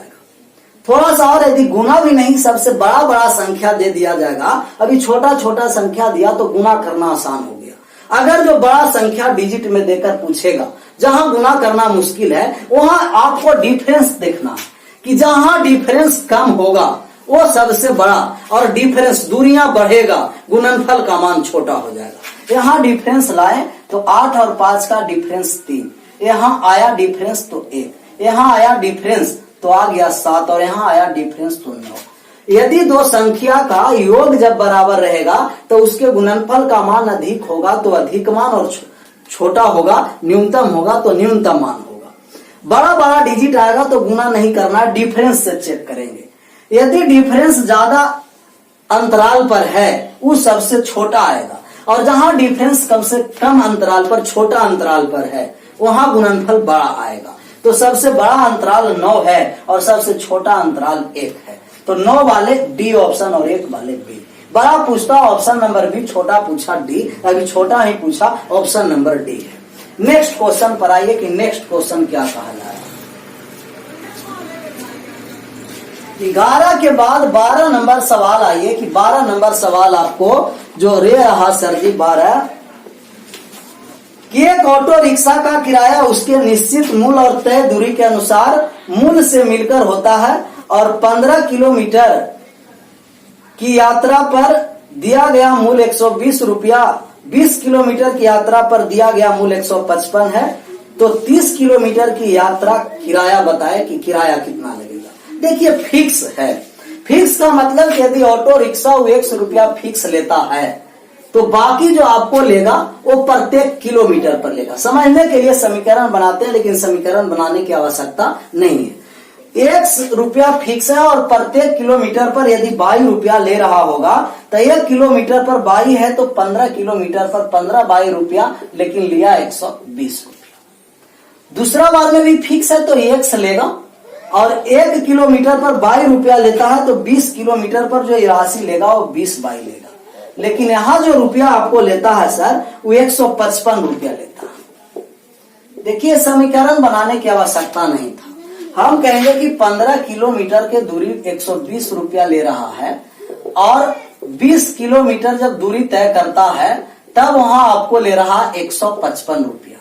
थोड़ा सा और यदि गुना भी नहीं सबसे बड़ा संख्या दे दिया जाएगा, अभी छोटा छोटा संख्या दिया तो गुना करना आसान हो गया। अगर जो बड़ा संख्या डिजिट में देकर पूछेगा, जहां गुना करना मुश्किल है वहां आपको डिफरेंस देखना कि जहां डिफरेंस कम होगा वो सबसे बड़ा और डिफरेंस दूरियां बढ़ेगा, गुणनफल का मान छोटा हो जाएगा। यहाँ डिफरेंस लाए तो 8 और 5 का डिफरेंस 3, यहाँ आया डिफरेंस तो 1, यहाँ आया डिफरेंस तो आ गया 7 और यहाँ आया डिफरेंस तो 9। यदि दो संख्या का योग जब बराबर रहेगा तो उसके गुणनफल का मान अधिक होगा तो अधिक मान और छोटा होगा, न्यूनतम होगा तो न्यूनतम मान होगा। बड़ा डिजिट आएगा तो गुना नहीं करना, डिफरेंस से चेक करेंगे। यदि डिफरेंस ज्यादा अंतराल पर है वो सबसे छोटा आएगा और जहां डिफरेंस कम से कम अंतराल पर, छोटा अंतराल पर है वहां गुणनफल बड़ा आएगा। तो सबसे बड़ा अंतराल 9 है और सबसे छोटा अंतराल 1 है। तो 9 वाले डी ऑप्शन और 1 वाले बी। बड़ा पूछता ऑप्शन नंबर बी, छोटा पूछा डी, अभी छोटा ही पूछा ऑप्शन नंबर डी है। नेक्स्ट क्वेश्चन पर आइए कि नेक्स्ट क्वेश्चन क्या कहा जा रहा है। 11 के बाद 12 नंबर सवाल आइए कि 12 नंबर सवाल आपको जो रे रहा सर जी 12 कि एक ऑटो रिक्शा का किराया उसके निश्चित मूल्य और तय दूरी के अनुसार मूल्य से मिलकर होता है और 15 किलोमीटर की यात्रा पर दिया गया मूल्य 120 रुपया, 20 किलोमीटर की यात्रा पर दिया गया मूल्य 155 है, तो 30 किलोमीटर की यात्रा किराया बताए कि किराया कितना लगेगा। देखिए फिक्स है, फिक्स का मतलब यदि ऑटो रिक्शा 100 रुपया फिक्स लेता है तो बाकी जो आपको लेगा वो प्रत्येक किलोमीटर पर लेगा। समझने के लिए समीकरण बनाते हैं लेकिन समीकरण बनाने की आवश्यकता नहीं है। 1 रुपया फिक्स है और प्रत्येक किलोमीटर पर यदि 22 रुपया ले रहा होगा तो 1 किलोमीटर पर 22 है तो 15 किलोमीटर पर 15 22 रुपया, लेकिन लिया 120 रुपया। दूसरा बार में भी फिक्स है तो 1 से लेगा और 1 किलोमीटर पर 22 रुपया लेता है, तो 20 किलोमीटर पर जो राशि लेगा वो 20 बाई लेगा। लेकिन यहाँ जो रुपया आपको लेता है सर, वो 155 रुपया लेता है। देखिए, समीकरण बनाने की आवश्यकता नहीं था। हम कहेंगे कि 15 किलोमीटर के दूरी 120 रुपया ले रहा है, और 20 किलोमीटर जब दूरी तय करता है तब वहां आपको ले रहा 155 रुपया।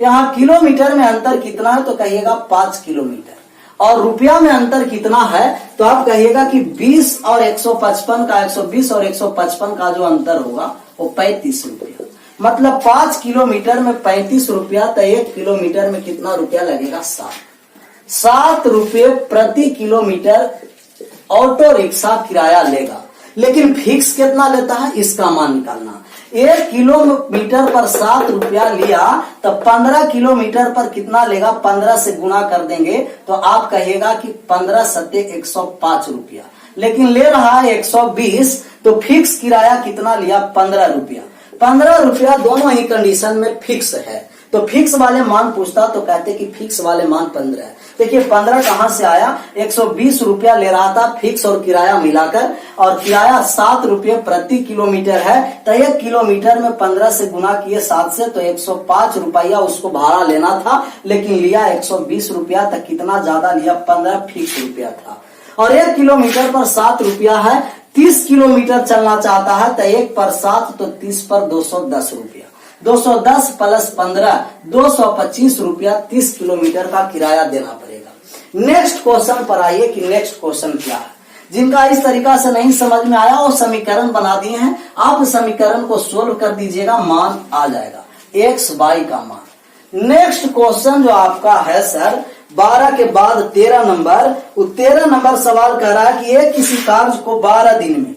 यहाँ किलोमीटर में अंतर कितना है, तो कहिएगा 5 किलोमीटर, और रुपया में अंतर कितना है, तो आप कहिएगा कि 20 और 155 का, 120 और 155 का जो अंतर होगा वो 35 रुपया। मतलब 5 किलोमीटर में 35 रुपया, तो 1 किलोमीटर में कितना रुपया लगेगा? 7 रुपये प्रति किलोमीटर ऑटो रिक्शा किराया लेगा। लेकिन फिक्स कितना लेता है, इसका मान निकालना। 1 किलोमीटर पर 7 रुपया लिया, तो 15 किलोमीटर पर कितना लेगा? 15 से गुणा कर देंगे तो आप कहिएगा कि 15 सत्ते 105 रुपया। लेकिन ले रहा है 120, तो फिक्स किराया कितना लिया? 15 रुपया। 15 रुपया दोनों ही कंडीशन में फिक्स है। तो फिक्स वाले मान पूछता तो कहते कि फिक्स वाले मान 15 है। देखिए 15 कहां से आया? 120 रुपया ले रहा था फिक्स और किराया मिलाकर, और किराया 7 रुपये प्रति किलोमीटर है, तो 1 किलोमीटर में 15 से गुना किए 7 से, तो 105 रुपया उसको भाड़ा लेना था, लेकिन लिया 120 रुपया। तक कितना ज्यादा लिया? 15 फिक्स रुपया था। और 1 किलोमीटर पर 7 रुपया है, 30 किलोमीटर चलना चाहता है, तो 1 पर 7 तो 30 पर 210 रुपया। 210 प्लस 15 225 रुपया 30 किलोमीटर का किराया देना पड़ेगा। नेक्स्ट क्वेश्चन पर आइए कि नेक्स्ट क्वेश्चन क्या है। जिनका इस तरीका से नहीं समझ में आया वो समीकरण बना दिए हैं, आप समीकरण को सोल्व कर दीजिएगा, मान आ जाएगा x y का मान। नेक्स्ट क्वेश्चन जो आपका है सर 12 के बाद 13 नंबर, वो 13 नंबर सवाल कह रहा है कि एक किसी कार्य को 12 दिन में,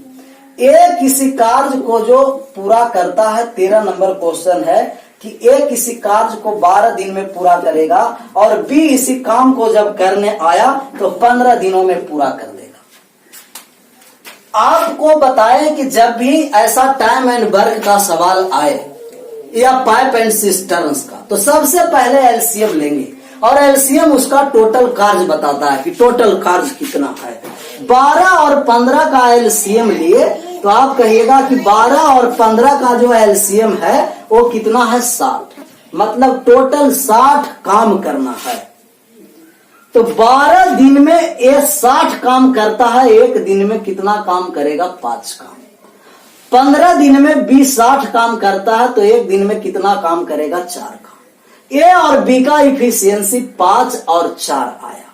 एक किसी कार्य को जो पूरा करता है, 13 नंबर क्वेश्चन है कि ए किसी कार्य को 12 दिन में पूरा करेगा, और बी इसी काम को जब करने आया तो 15 दिनों में पूरा कर देगा। आपको बताएं कि जब भी ऐसा टाइम एंड वर्क का सवाल आए या पाइप एंड सिस्टर्न्स का, तो सबसे पहले एलसीएम लेंगे, और एलसीएम उसका टोटल कार्य बताता है कि टोटल कार्य कितना है। 12 और 15 का एलसीएम लिए तो आप कहिएगा कि 12 और 15 का जो एलसीएम है वो कितना है? 60। मतलब टोटल 60 काम करना है। तो 12 दिन में ये 60 काम करता है, एक दिन में कितना काम करेगा? 5 काम। 15 दिन में 20 60 काम करता है, तो एक दिन में कितना काम करेगा? 4 काम। ए और बी का इफिशियंसी 5 और 4 आया।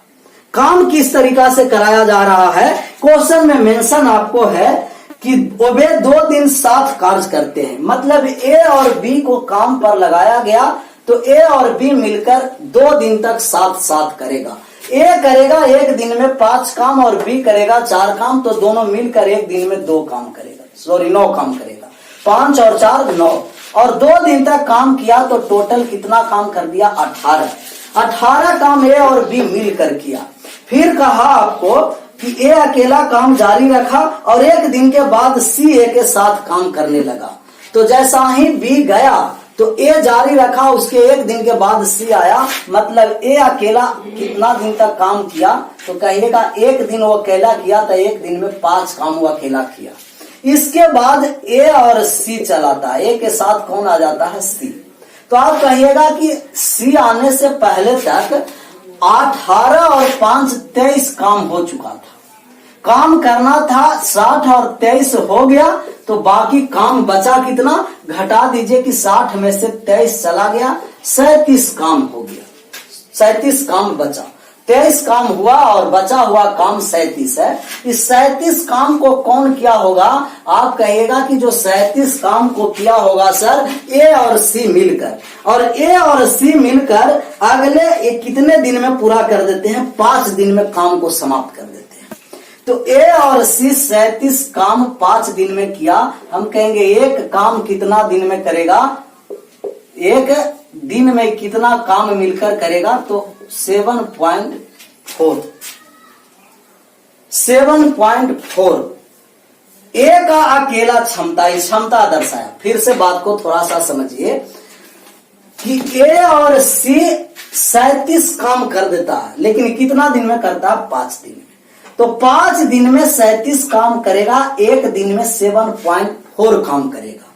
काम किस तरीका से कराया जा रहा है? क्वेश्चन में मेंशन आपको है कि वे 2 दिन साथ कार्य करते हैं। मतलब ए और बी को काम पर लगाया गया, तो ए और बी मिलकर 2 दिन तक साथ साथ करेगा। ए करेगा एक दिन में 5 काम और बी करेगा 4 काम, तो दोनों मिलकर एक दिन में 2 काम करेगा, 9 काम करेगा। 5 और 4 9, और 2 दिन तक काम किया तो टोटल कितना काम कर दिया? 18 काम ए और बी मिलकर किया। फिर कहा आपको कि ए अकेला काम जारी रखा, और एक दिन के बाद सी ए के साथ काम करने लगा। तो जैसा ही बी गया तो ए जारी रखा, उसके एक दिन के बाद सी आया। मतलब ए अकेला कितना दिन तक काम किया? तो कहिएगा एक दिन वो अकेला किया, तो एक दिन में 5 काम वो अकेला किया। इसके बाद ए और सी चलाता है, ए के साथ कौन आ जाता है? सी। तो आप कहिएगा कि सी आने से पहले तक 18 और 5 23 काम हो चुका था। काम करना था 60 और 23 हो गया, तो बाकी काम बचा कितना? घटा दीजिए कि 60 में से 23 चला गया, 37 काम हो गया। 37 काम बचा, 23 काम हुआ और बचा हुआ काम 37 है। इस 37 काम को कौन किया होगा? आप कहिएगा कि जो 37 काम को किया होगा सर ए और सी मिलकर, और ए और सी मिलकर अगले कितने दिन में पूरा कर देते हैं? 5 दिन में काम को समाप्त कर देते हैं। तो ए और सी 37 काम 5 दिन में किया। हम कहेंगे एक काम कितना दिन में करेगा? एक दिन में कितना काम मिलकर करेगा? तो 7.4। 7.4 ए का अकेला क्षमता, क्षमता दर्शाया। फिर से बात को थोड़ा सा समझिए। कि ए और सी 37 काम कर देता है, लेकिन कितना दिन में करता है? 5 दिन में। तो 5 दिन में 37 काम करेगा, एक दिन में 7.4 काम करेगा।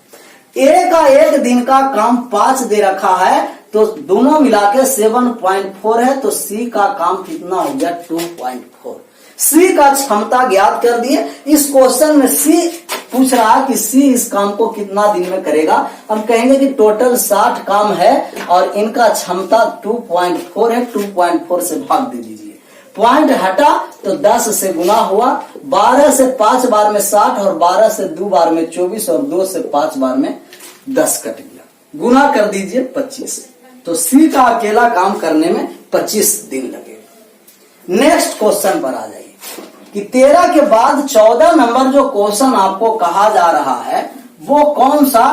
ए का एक दिन का काम 5 दे रखा है, तो दोनों मिला के 7.4 है, तो सी का काम कितना हो गया? 2.4। सी का क्षमता ज्ञात कर दिए। इस क्वेश्चन में सी पूछ रहा है कि सी इस काम को कितना दिन में करेगा। हम कहेंगे कि टोटल 60 काम है और इनका क्षमता 2.4 है, 2.4 से भाग दे दीजिए। पॉइंट हटा तो 10 से गुना हुआ, 12 से 5 बार में 60 और 12 से 2 बार में 24 और 2 से 5 बार में 10 कट गया। गुना कर दीजिए 25। तो सी का अकेला काम करने में 25 दिन लगेगा। नेक्स्ट क्वेश्चन पर आ जाइए कि 13 के बाद 14 नंबर जो क्वेश्चन आपको कहा जा रहा है वो कौन सा,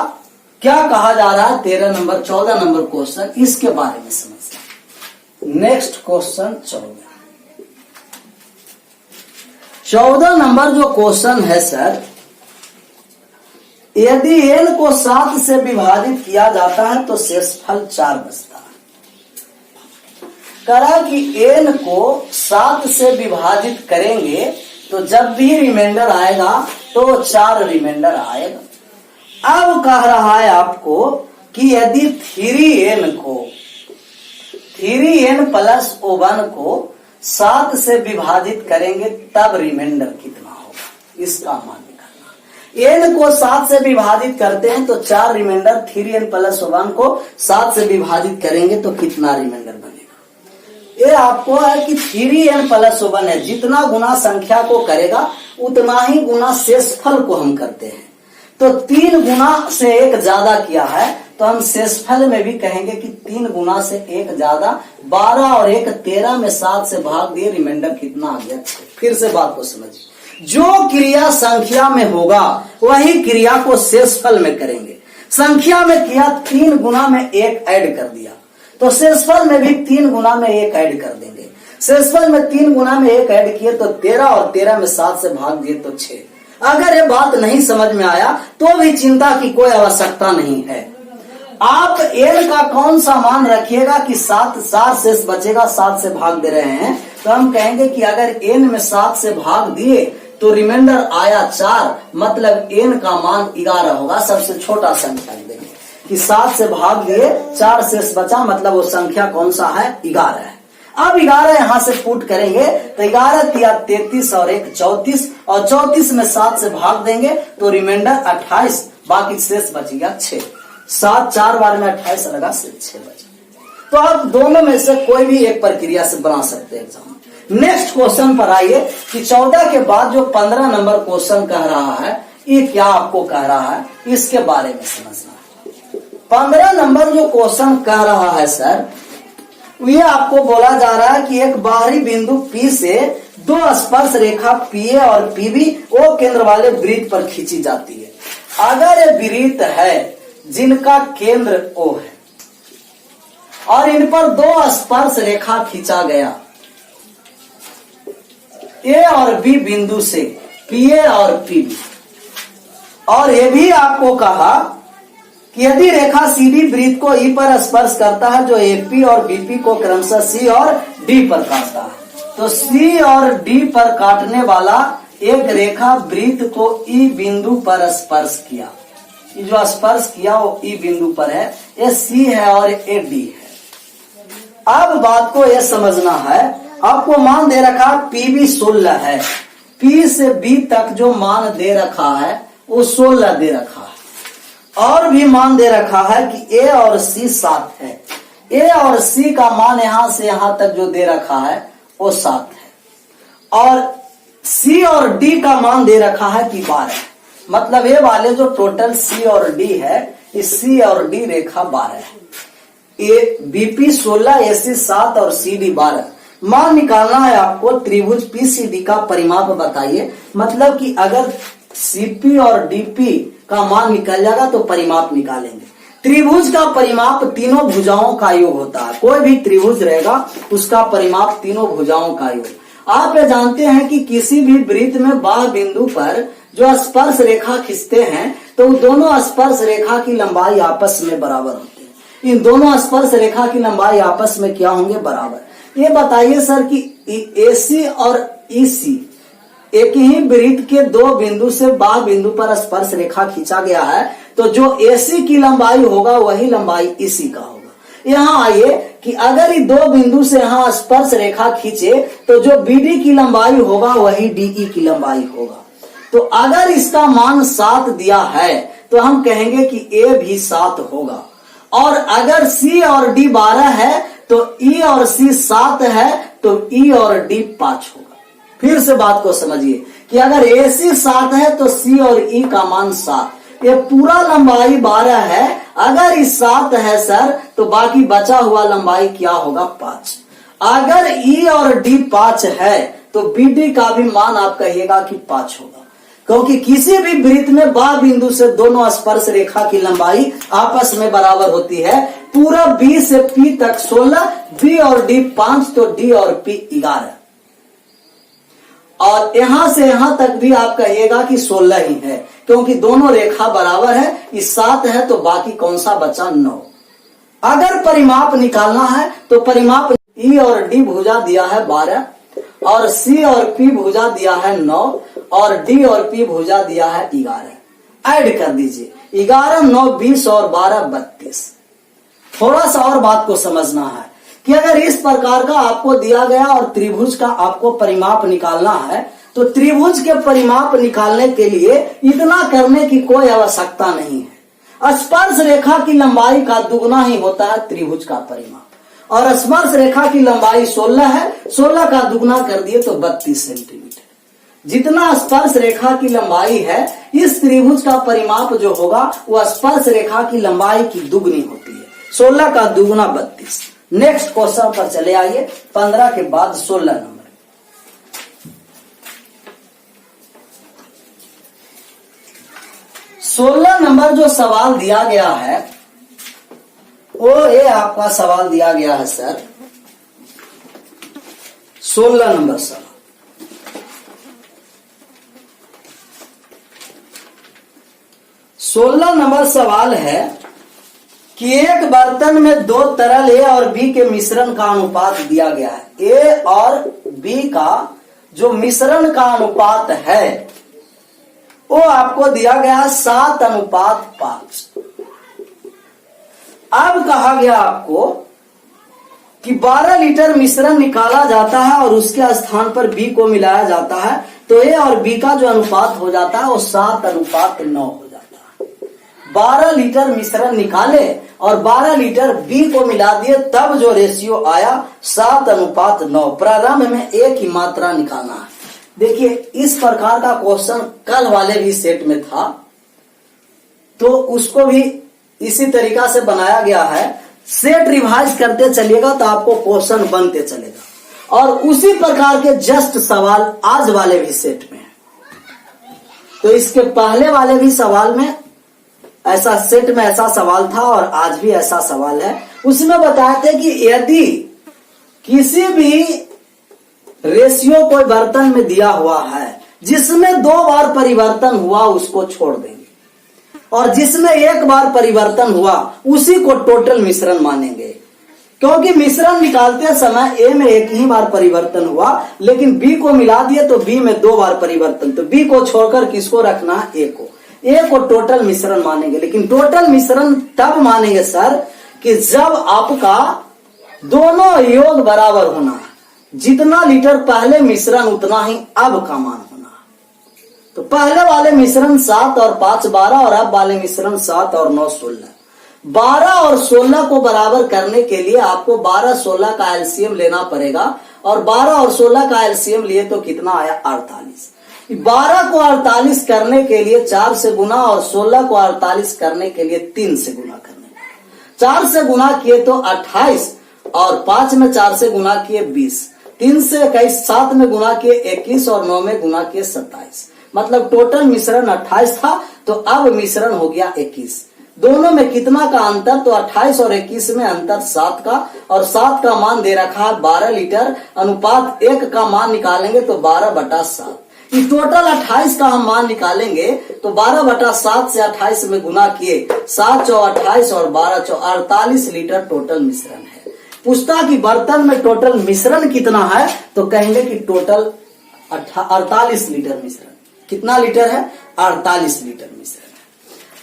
क्या कहा जा रहा है? 13 नंबर 14 नंबर क्वेश्चन, इसके बारे में समझना। नेक्स्ट क्वेश्चन 14 नंबर जो क्वेश्चन है सर, यदि n को 7 से विभाजित किया जाता है तो शेषफल 4 बचता है। करा कि n को 7 से विभाजित करेंगे तो जब भी रिमाइंडर आएगा तो 4 रिमाइंडर आएगा। अब कह रहा है आपको कि यदि 3n को 3n प्लस 1 को 7 से विभाजित करेंगे तब रिमाइंडर कितना होगा, इसका मान निकालना। n को 7 से विभाजित करते हैं तो 4 रिमाइंडर, 3n प्लस 1 को 7 से विभाजित करेंगे तो कितना रिमाइंडर बनेगा। ये आपको है कि 3n प्लस 1 है, जितना गुना संख्या को करेगा उतना ही गुना शेषफल को हम करते हैं। तो 3 गुना से 1 ज्यादा किया है तो हम शेषफल में भी कहेंगे कि 3 गुना से 1 ज्यादा, 12 और 1 13 में 7 से भाग दिए, रिमाइंडर कितना आ गया? 6। फिर से बात को समझिए, जो क्रिया संख्या में होगा वही क्रिया को शेषफल में करेंगे। संख्या में किया 3 गुना में 1 ऐड कर दिया, तो शेषफल में भी 3 गुना में 1 ऐड कर देंगे। शेषफल में 3 गुना में 1 ऐड किए तो 13 और 13 में 7 से भाग दिए तो 6। अगर ये बात नहीं समझ में आया तो भी चिंता की कोई आवश्यकता नहीं है। आप n का कौन सा मान रखिएगा कि 7 शेष बचेगा, 7 से भाग दे रहे हैं तो हम कहेंगे कि अगर n में 7 से भाग दिए तो रिमाइंडर आया 4, मतलब n का मान 11 होगा। सबसे छोटा संख्या देंगे कि 7 से भाग दिए 4 शेष बचा, मतलब वो संख्या कौन सा है? 11 है। अब 11 यहां से पुट करेंगे तो 11 तिया 33 और 1 34, और 34 में 7 से भाग देंगे तो रिमाइंडर 28, बाकी शेष बच गया 6। 7 4 बार में 28 लगा, 6 बचे। तो आप दोनों में से कोई भी एक प्रक्रिया से बना सकते हैं एग्जाम। नेक्स्ट क्वेश्चन पर आइए कि 14 के बाद जो 15 नंबर क्वेश्चन कह रहा है, ये क्या आपको कह रहा है, इसके बारे में समझना। 15 नंबर जो क्वेश्चन कह रहा है सर, ये आपको बोला जा रहा है कि एक बाहरी बिंदु P से 2 स्पर्श रेखा PA और PB O केंद्र वाले वृत्त पर खींची जाती है। अगर ये वृत्त है जिनका केंद्र O है और इन पर 2 स्पर्श रेखा खींचा गया A और B बिंदु से, PA और PB, और ये भी आपको कहा कि यदि रेखा CD वृत्त को E पर स्पर्श करता है जो AP और BP को क्रमशः C और D पर काटता है, तो C और D पर काटने वाला एक रेखा वृत्त को E बिंदु पर स्पर्श किया। ये जो स्पर्श किया वो E बिंदु पर है, ये C है और ये D है। अब बात को ये समझना है, आपको मान दे रखा PB 16 है, P से B तक जो मान दे रखा है वो 16 दे रखा है, और भी मान दे रखा है कि A और C 7 है। A और C का मान यहां से यहां तक जो दे रखा है वो 7 है, और C और D का मान दे रखा है कि 12 है। मतलब ये वाले जो टोटल C और D है, इस C और D रेखा 12 है। ये BP 16, AC 7 और CD 12। मान निकालना है आपको त्रिभुज PCD का परिमाप बताइए। मतलब कि अगर CP और DP का मान निकल जाएगा तो परिमाप निकालेंगे। त्रिभुज का परिमाप तीनों भुजाओं का योग होता है। कोई भी त्रिभुज रहेगा उसका परिमाप तीनों भुजाओं का योग। आप ये जानते हैं कि किसी भी वृत्त में बाह्य बिंदु पर जो स्पर्श रेखा खींचते हैं तो दोनों स्पर्श रेखा की लंबाई आपस में बराबर होती है। इन दोनों स्पर्श रेखा की लंबाई आपस में क्या होंगे, बराबर। ये बताइए सर कि AC और EC एक ही वृत्त के दो बिंदु से बाह्य बिंदु पर स्पर्श रेखा खींचा गया है, तो जो AC की लंबाई होगा वही लंबाई EC का होगा। यहाँ आइए कि अगर ये दो बिंदु से यहाँ स्पर्श रेखा खींचे तो जो BD की लंबाई होगा वही DE की लंबाई होगा। तो अगर इसका मान 7 दिया है तो हम कहेंगे कि A भी 7 होगा, और अगर C और D 12 है तो E और C 7 है तो E और D 5 होगा। फिर से बात को समझिए कि अगर AC 7 है तो C और E का मान 7, ये पूरा लंबाई 12 है। अगर इस 7 है सर तो बाकी बचा हुआ लंबाई क्या होगा, 5। अगर E और D 5 है तो BD का भी मान आप कहिएगा कि 5 होगा, क्योंकि किसी भी वृत्त में बाह्य बिंदु से दोनों स्पर्श रेखा की लंबाई आपस में बराबर होती है। पूरा B से P तक 16, B और D 5, तो D और P 11, और यहां से यहां तक भी आप कहिएगा कि 16 ही है, क्योंकि दोनों रेखा बराबर है। इस 7 है तो बाकी कौन सा बचा, 9। अगर परिमाप निकालना है तो परिमाप E और D भुजा दिया है 12, और C और P भुजा दिया है 9, और D और P भुजा दिया है 11। ऐड कर दीजिए, 11, 9, 20 और 12, 32। थोड़ा सा और बात को समझना है कि अगर इस प्रकार का आपको दिया गया और त्रिभुज का आपको परिमाप निकालना है तो त्रिभुज के परिमाप निकालने के लिए इतना करने की कोई आवश्यकता नहीं है। स्पर्श रेखा की लंबाई का दुगना ही होता है त्रिभुज का परिमाप, और स्पर्श रेखा की लंबाई 16 है, 16 का दुगना कर दिए तो 32 सेंटीमीटर। जितना स्पर्श रेखा की लंबाई है, इस त्रिभुज का परिमाप जो होगा वह स्पर्श रेखा की लंबाई की दुगनी होती है। 16 का दुगना 32। नेक्स्ट क्वेश्चन पर चले आइए, 15 के बाद 16 नंबर। 16 नंबर जो सवाल दिया गया है वो ये आपका सवाल दिया गया है सर, 16 नंबर सवाल। 16 नंबर सवाल है कि एक बर्तन में दो तरल A और B के मिश्रण का अनुपात दिया गया है। A और B का जो मिश्रण का अनुपात है वो आपको दिया गया है 7:5। अब कहा गया आपको कि 12 लीटर मिश्रण निकाला जाता है और उसके स्थान पर B को मिलाया जाता है, तो A और B का जो अनुपात हो जाता है वो 7:9 हो जाता है। 12 लीटर मिश्रण निकाले और 12 लीटर B को मिला दिए, तब जो रेशियो आया 7:9। प्रारंभ में एक ही मात्रा निकालना है। देखिए इस प्रकार का क्वेश्चन कल वाले भी सेट में था, तो उसको भी इसी तरीका से बनाया गया है। सेट रिवाइज करते चलिएगा तो आपको क्वेश्चन बनते चलेगा, और उसी प्रकार के जस्ट सवाल आज वाले भी सेट में है। तो इसके पहले वाले भी सवाल में ऐसा सेट में ऐसा सवाल था और आज भी ऐसा सवाल है। उसमें बताए थे कि यदि किसी भी रेशियो कोई बर्तन में दिया हुआ है जिसमें 2 बार परिवर्तन हुआ उसको छोड़ देंगे, और जिसमें 1 बार परिवर्तन हुआ उसी को टोटल मिश्रण मानेंगे। क्योंकि मिश्रण निकालते समय A में 1 ही बार परिवर्तन हुआ, लेकिन B को मिला दिए तो B में 2 बार परिवर्तन, तो B को छोड़कर किसको रखना है, A को। A को टोटल मिश्रण मानेंगे। लेकिन टोटल मिश्रण तब मानेंगे सर कि जब आपका दोनों योग बराबर होना है। जितना लीटर पहले मिश्रण उतना ही अब का मान होना है। तो पहले वाले मिश्रण 7 और 5 12, और अब वाले मिश्रण 7 और 9 16। 12 और 16 को बराबर करने के लिए आपको 12 16 का एलसीएम लेना पड़ेगा, और 12 और 16 का एलसीएम लिए तो कितना आया, 48। 12 को 48 करने के लिए 4 से गुना, और 16 को 48 करने के लिए 3 से गुना करने। 4 से गुना किए तो 28, और 5 में 4 से गुना किए 20, 3 से 21, 7 में गुना किए 21, और 9 में गुना किए 27। मतलब टोटल मिश्रण 28 था, तो अब मिश्रण हो गया 21। दोनों में कितना का अंतर, तो 28 और 21 में अंतर 7 का, और 7 का मान दे रखा है 12 लीटर। अनुपात 1 का मान निकालेंगे तो 12/7। कि टोटल 28 का हम मान निकालेंगे तो 12/7 से 28 में गुना किए, 7 चौ 28 और 12 चौ 48 लीटर टोटल मिश्रण है। पूछता कि बर्तन में टोटल मिश्रण कितना है, तो कहेंगे कि टोटल 48 लीटर मिश्रण। कितना लीटर है? 48 लीटर मिश्रण है।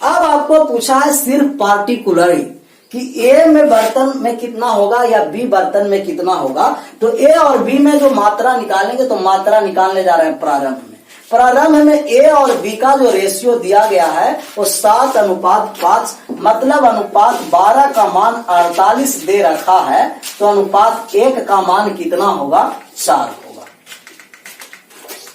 अब आपको पूछा है सिर्फ पार्टिकुलरली कि ए में बर्तन में कितना होगा या बी बर्तन में कितना होगा। तो ए और बी में जो मात्रा निकालेंगे, तो मात्रा निकालने जा रहे हैं प्रारंभ में। प्रारंभ में ए और बी का जो रेशियो दिया गया है वो 7:5, मतलब अनुपात 12 का मान 48 दे रखा है, तो अनुपात 1 का मान कितना होगा? 4 होगा।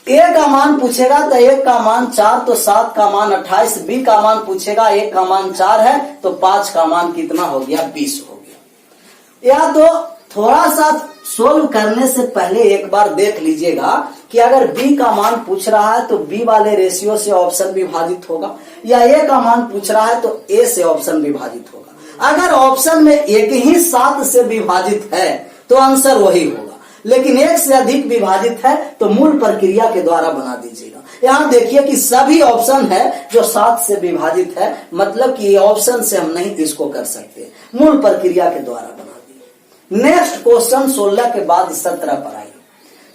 ए का मान पूछेगा तो 1 का मान 4, तो 7 का मान 28। बी का मान पूछेगा, 1 का मान 4 है, तो 5 का मान कितना हो गया? 20 हो गया। या तो थोड़ा सा सोल्व करने से पहले एक बार देख लीजिएगा कि अगर बी का मान पूछ रहा है तो बी वाले रेशियो से ऑप्शन विभाजित होगा, या ए का मान पूछ रहा है तो ए से ऑप्शन विभाजित होगा। अगर ऑप्शन में एक ही 7 से विभाजित है तो आंसर वही होगा, लेकिन 1 से अधिक विभाजित है तो मूल प्रक्रिया के द्वारा बना दीजिएगा। यहाँ देखिए कि सभी ऑप्शन है जो 7 से विभाजित है, मतलब कि ये ऑप्शन से हम नहीं इसको कर सकते, मूल प्रक्रिया के द्वारा बना दिए। नेक्स्ट क्वेश्चन 16 के बाद 17 पर आइए।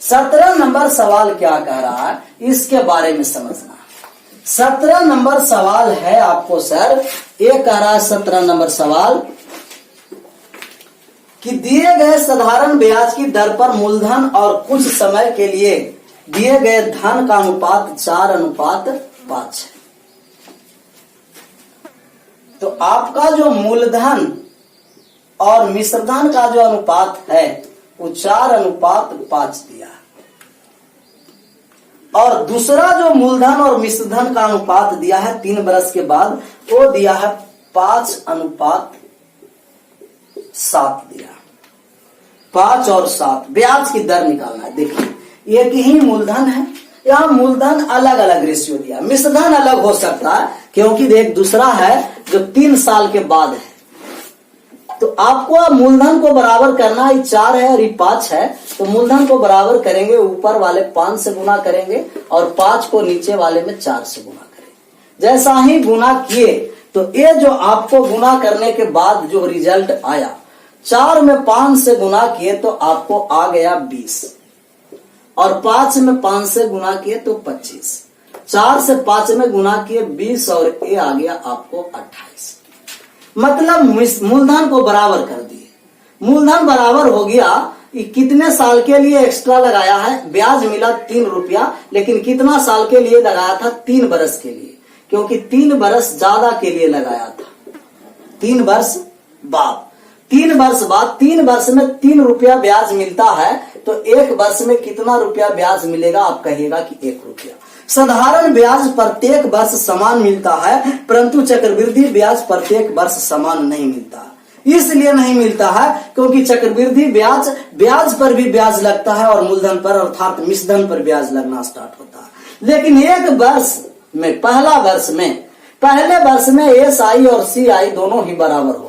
17 नंबर सवाल क्या कह रहा है, इसके बारे में समझना। 17 नंबर सवाल है आपको सर, ये कह रहा है 17 नंबर सवाल कि दिए गए साधारण ब्याज की दर पर मूलधन और कुछ समय के लिए दिए गए धन का अनुपात 4:5 है। तो आपका जो मूलधन और मिश्रधन का जो अनुपात है वो 4:5 दिया है, और दूसरा जो मूलधन और मिश्रधन का अनुपात दिया है 3 बरस के बाद, वो दिया है 5:7 दिया। 5 और 7 ब्याज की दर निकालना है। देखिए एक ही मूलधन है, यहाँ मूलधन अलग अलग रेशियो दिया, मिश्रधन अलग हो सकता है क्योंकि एक दूसरा है जो 3 साल के बाद है। तो आपको मूलधन को बराबर करना है, 4 है और ये 5 है, तो मूलधन को बराबर करेंगे, ऊपर वाले 5 से गुना करेंगे और 5 को नीचे वाले में 4 से गुना करेंगे। जैसा ही गुना किए तो ये जो आपको गुना करने के बाद जो रिजल्ट आया, 4 में 5 से गुना किए तो आपको आ गया 20, और 5 में 5 से गुना किए तो 25, 4 से 5 में गुना किए 20, और ये आ गया आपको 28। मतलब मूलधन को बराबर कर दिए। मूलधन बराबर हो गया, कितने साल के लिए एक्स्ट्रा लगाया है, ब्याज मिला 3 रुपया, लेकिन कितना साल के लिए लगाया था? 3 बरस के लिए, क्योंकि 3 बरस ज्यादा के लिए लगाया था। 3 वर्ष बाद 3 वर्ष बाद 3 वर्ष में 3 रुपया ब्याज मिलता है, तो 1 वर्ष में कितना रुपया ब्याज मिलेगा? आप कहिएगा कि 1 रुपया। साधारण ब्याज प्रत्येक वर्ष समान मिलता है, परंतु चक्रवृद्धि ब्याज प्रत्येक वर्ष समान नहीं मिलता। इसलिए नहीं मिलता है क्योंकि चक्रवृद्धि ब्याज पर भी ब्याज लगता है और मूलधन पर अर्थात मिश्रधन पर ब्याज लगना स्टार्ट होता है। लेकिन एक वर्ष में, पहले वर्ष में एसआई और सीआई दोनों ही बराबर होगा।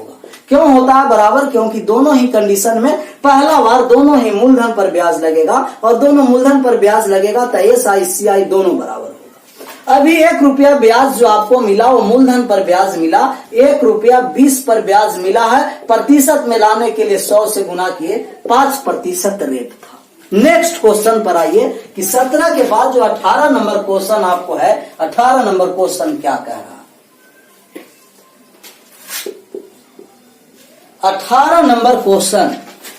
क्यों होता है बराबर? क्योंकि दोनों ही कंडीशन में पहला बार दोनों ही मूलधन पर ब्याज लगेगा, और दोनों मूलधन पर ब्याज लगेगा तो एसआई सीआई दोनों बराबर होगा। अभी 1 रुपया ब्याज जो आपको मिला वो मूलधन पर ब्याज मिला, 1 रुपया 20 पर ब्याज मिला है। प्रतिशत में लाने के लिए 100 से गुना किए, 5% रेट था। नेक्स्ट क्वेश्चन पर आइए कि 17 के बाद जो 18 नंबर क्वेश्चन आपको है, 18 नंबर क्वेश्चन क्या कह रहा है? 18 नंबर क्वेश्चन,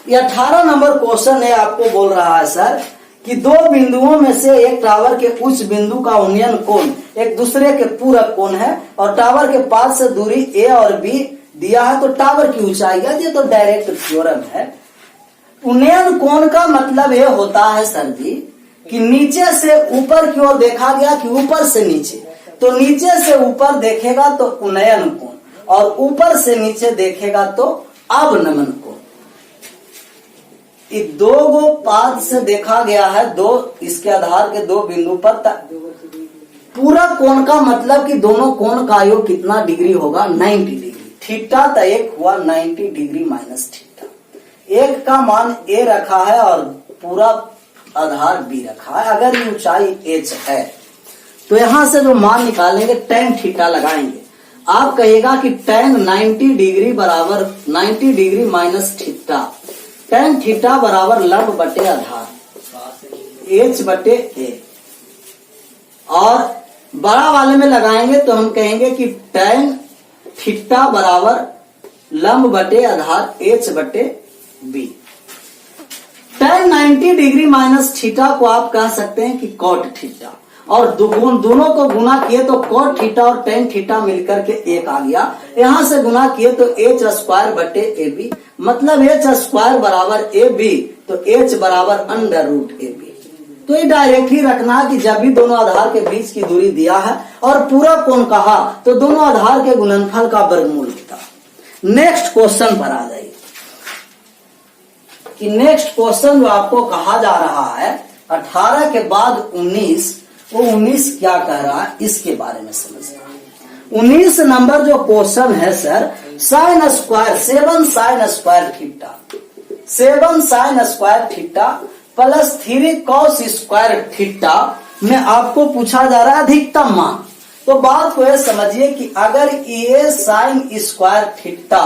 ये 18 नंबर क्वेश्चन है, आपको बोल रहा है सर कि 2 बिंदुओं में से एक टावर के उच्च बिंदु का उन्नयन कोण एक दूसरे के पूरक कोण है, और टावर के पास से दूरी ए और बी दिया है, तो टावर की ऊंचाई है। ये तो डायरेक्ट थ्योरम है। उन्नयन कोण का मतलब ये होता है सर जी कि नीचे से ऊपर की ओर देखा गया कि ऊपर से नीचे, तो नीचे से ऊपर देखेगा तो उन्नयन कोण, और ऊपर से नीचे देखेगा तो अवनमन कोण। 2 गो पाद से देखा गया है, 2 इसके आधार के 2 बिंदु पर पूरा कोण का मतलब कि दोनों कोण का योग कितना डिग्री होगा? 90 डिग्री। थीटा तो एक हुआ 90 डिग्री माइनस थीटा। एक का मान ए रखा है और पूरा आधार बी रखा है। अगर ये ऊंचाई h है तो यहां से जो मान निकालेंगे tan थीटा लगाएंगे। आप कहिएगा कि tan 90 डिग्री बराबर 90 degree minus theta, tan theta बराबर लंब बटे आधार h बटे a, और बड़ा वाले में लगाएंगे तो हम कहेंगे कि tan थीटा बराबर लंब बटे आधार h बटे b। tan 90 degree minus theta को आप कह सकते हैं कि कॉट थीटा, और दोनों को गुना किए तो कॉट थीटा और tan थीटा मिलकर के एक आ गया। यहां से गुना किए तो h स्क्वायर बटे ए बी, मतलब h स्क्वायर बराबर ए बी, तो h बराबर अंडर रूट ए बी। तो ये डायरेक्टली रखना है कि जब भी दोनों आधार के बीच की दूरी दिया है और पूरा कोण कहा तो दोनों आधार के गुणनफल का वर्गमूल होता। नेक्स्ट क्वेश्चन पर आ जाइए कि नेक्स्ट क्वेश्चन जो आपको कहा जा रहा है 18 के बाद 19, वो 19 क्या कह रहा है इसके बारे में समझना है। 19 नंबर जो क्वेश्चन है sir, sine square 7 sine square theta, 7 sine square theta plus 3 cos square theta में आपको पूछा जा रहा है अधिकतम मान। तो बात को यह समझिए कि अगर ए साइन स्क्वायर थीटा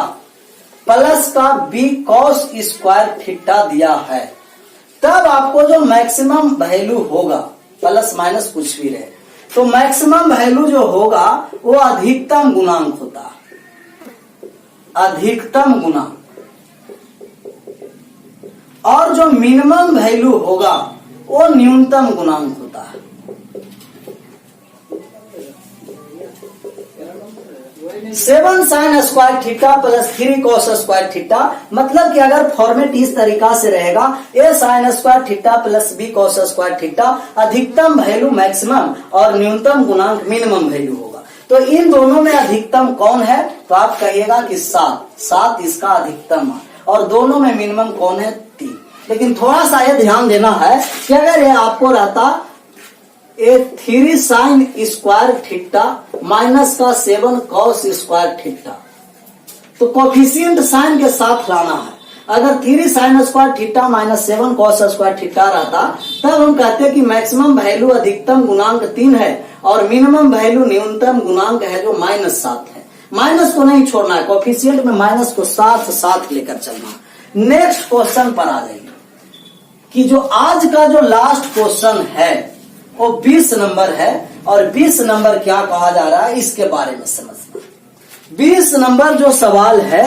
प्लस का बी कॉस स्क्वायर थीटा दिया है, तब आपको जो मैक्सिमम वैल्यू होगा, प्लस माइनस कुछ भी रहे, तो मैक्सिमम वैल्यू जो होगा वो अधिकतम गुणांक होता है, अधिकतम गुणांक, और जो मिनिमम वैल्यू होगा वो न्यूनतम गुणांक होता है। 7 sine square theta plus 3 cos square theta, मतलब कि अगर फॉर्मेट इस तरीका से रहेगा a sine square theta plus b cos square theta, अधिकतम वैल्यू मैक्सिमम और न्यूनतम गुणांक मिनिमम वैल्यू होगा। तो इन दोनों में अधिकतम कौन है, तो आप कहिएगा कि 7 इसका अधिकतम है, और दोनों में मिनिमम कौन है 3। लेकिन थोड़ा सा ये ध्यान देना है कि अगर ये आपको रहता 3 साइन स्क्वायर थीटा माइनस का 7 कॉस स्क्वायर थीटा, तो कोफिशिएंट साइन के साथ लाना है। अगर 3 sign square theta minus 7 cos square theta रहता, तब हम कहते हैं कि मैक्सिमम वैल्यू अधिकतम गुणांक 3 है और मिनिमम वैल्यू न्यूनतम गुणांक है जो -7 है। माइनस को नहीं छोड़ना है, कोफिशिएंट में माइनस को साथ लेकर चलना। नेक्स्ट क्वेश्चन पर आ जाइए कि जो आज का जो लास्ट क्वेश्चन है वो 20 नंबर है, और 20 नंबर क्या कहा जा रहा है इसके बारे में समझना। 20 नंबर जो सवाल है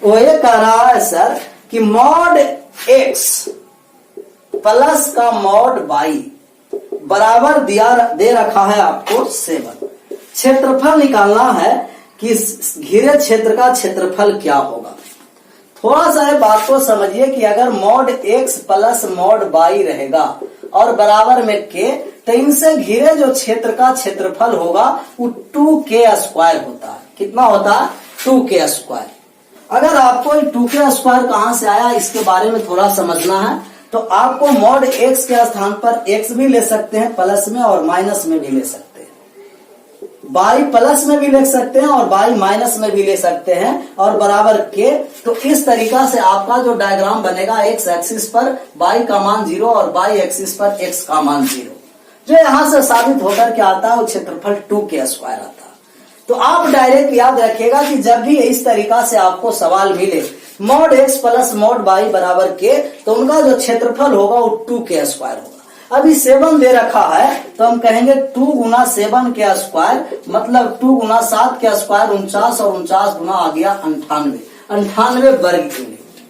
वो ये कह रहा है सर कि मॉड x प्लस का मॉड y बराबर दे रखा है आपको 7। क्षेत्रफल निकालना है कि घिरे क्षेत्र का क्षेत्रफल क्या होगा। थोड़ा सा ये बात को समझिए कि अगर mod x plus mod y रहेगा और बराबर में k, तो इनसे घिरे जो क्षेत्र का क्षेत्रफल होगा वो 2k स्क्वायर होता है। कितना होता है 2k स्क्वायर। अगर आपको 2k स्क्वायर कहां से आया इसके बारे में थोड़ा समझना है, तो आपको मॉड x के स्थान पर x भी ले सकते हैं प्लस में और माइनस में भी ले सकते हैं, y प्लस में भी ले सकते हैं और y माइनस में भी ले सकते हैं, और बराबर k। तो इस तरीका से आपका जो डायग्राम बनेगा x एक्सिस पर y का मान 0 और y एक्सिस पर x का मान 0, जो यहां से साबित होकर के आता है वो क्षेत्रफल 2k स्क्वायर आता है। तो आप डायरेक्ट याद रखिएगा कि जब भी इस तरीका से आपको सवाल मिले mod x plus mod y बराबर k, तो उनका जो क्षेत्रफल होगा वो 2k स्क्वायर होगा। अभी 7 दे रखा है तो हम कहेंगे 2 गुना 7 के स्क्वायर, मतलब 2 गुना 7 के स्क्वायर 49, और 49 गुना आ गया 98 वर्ग unit.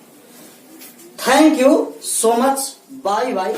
Thank you so much, bye bye.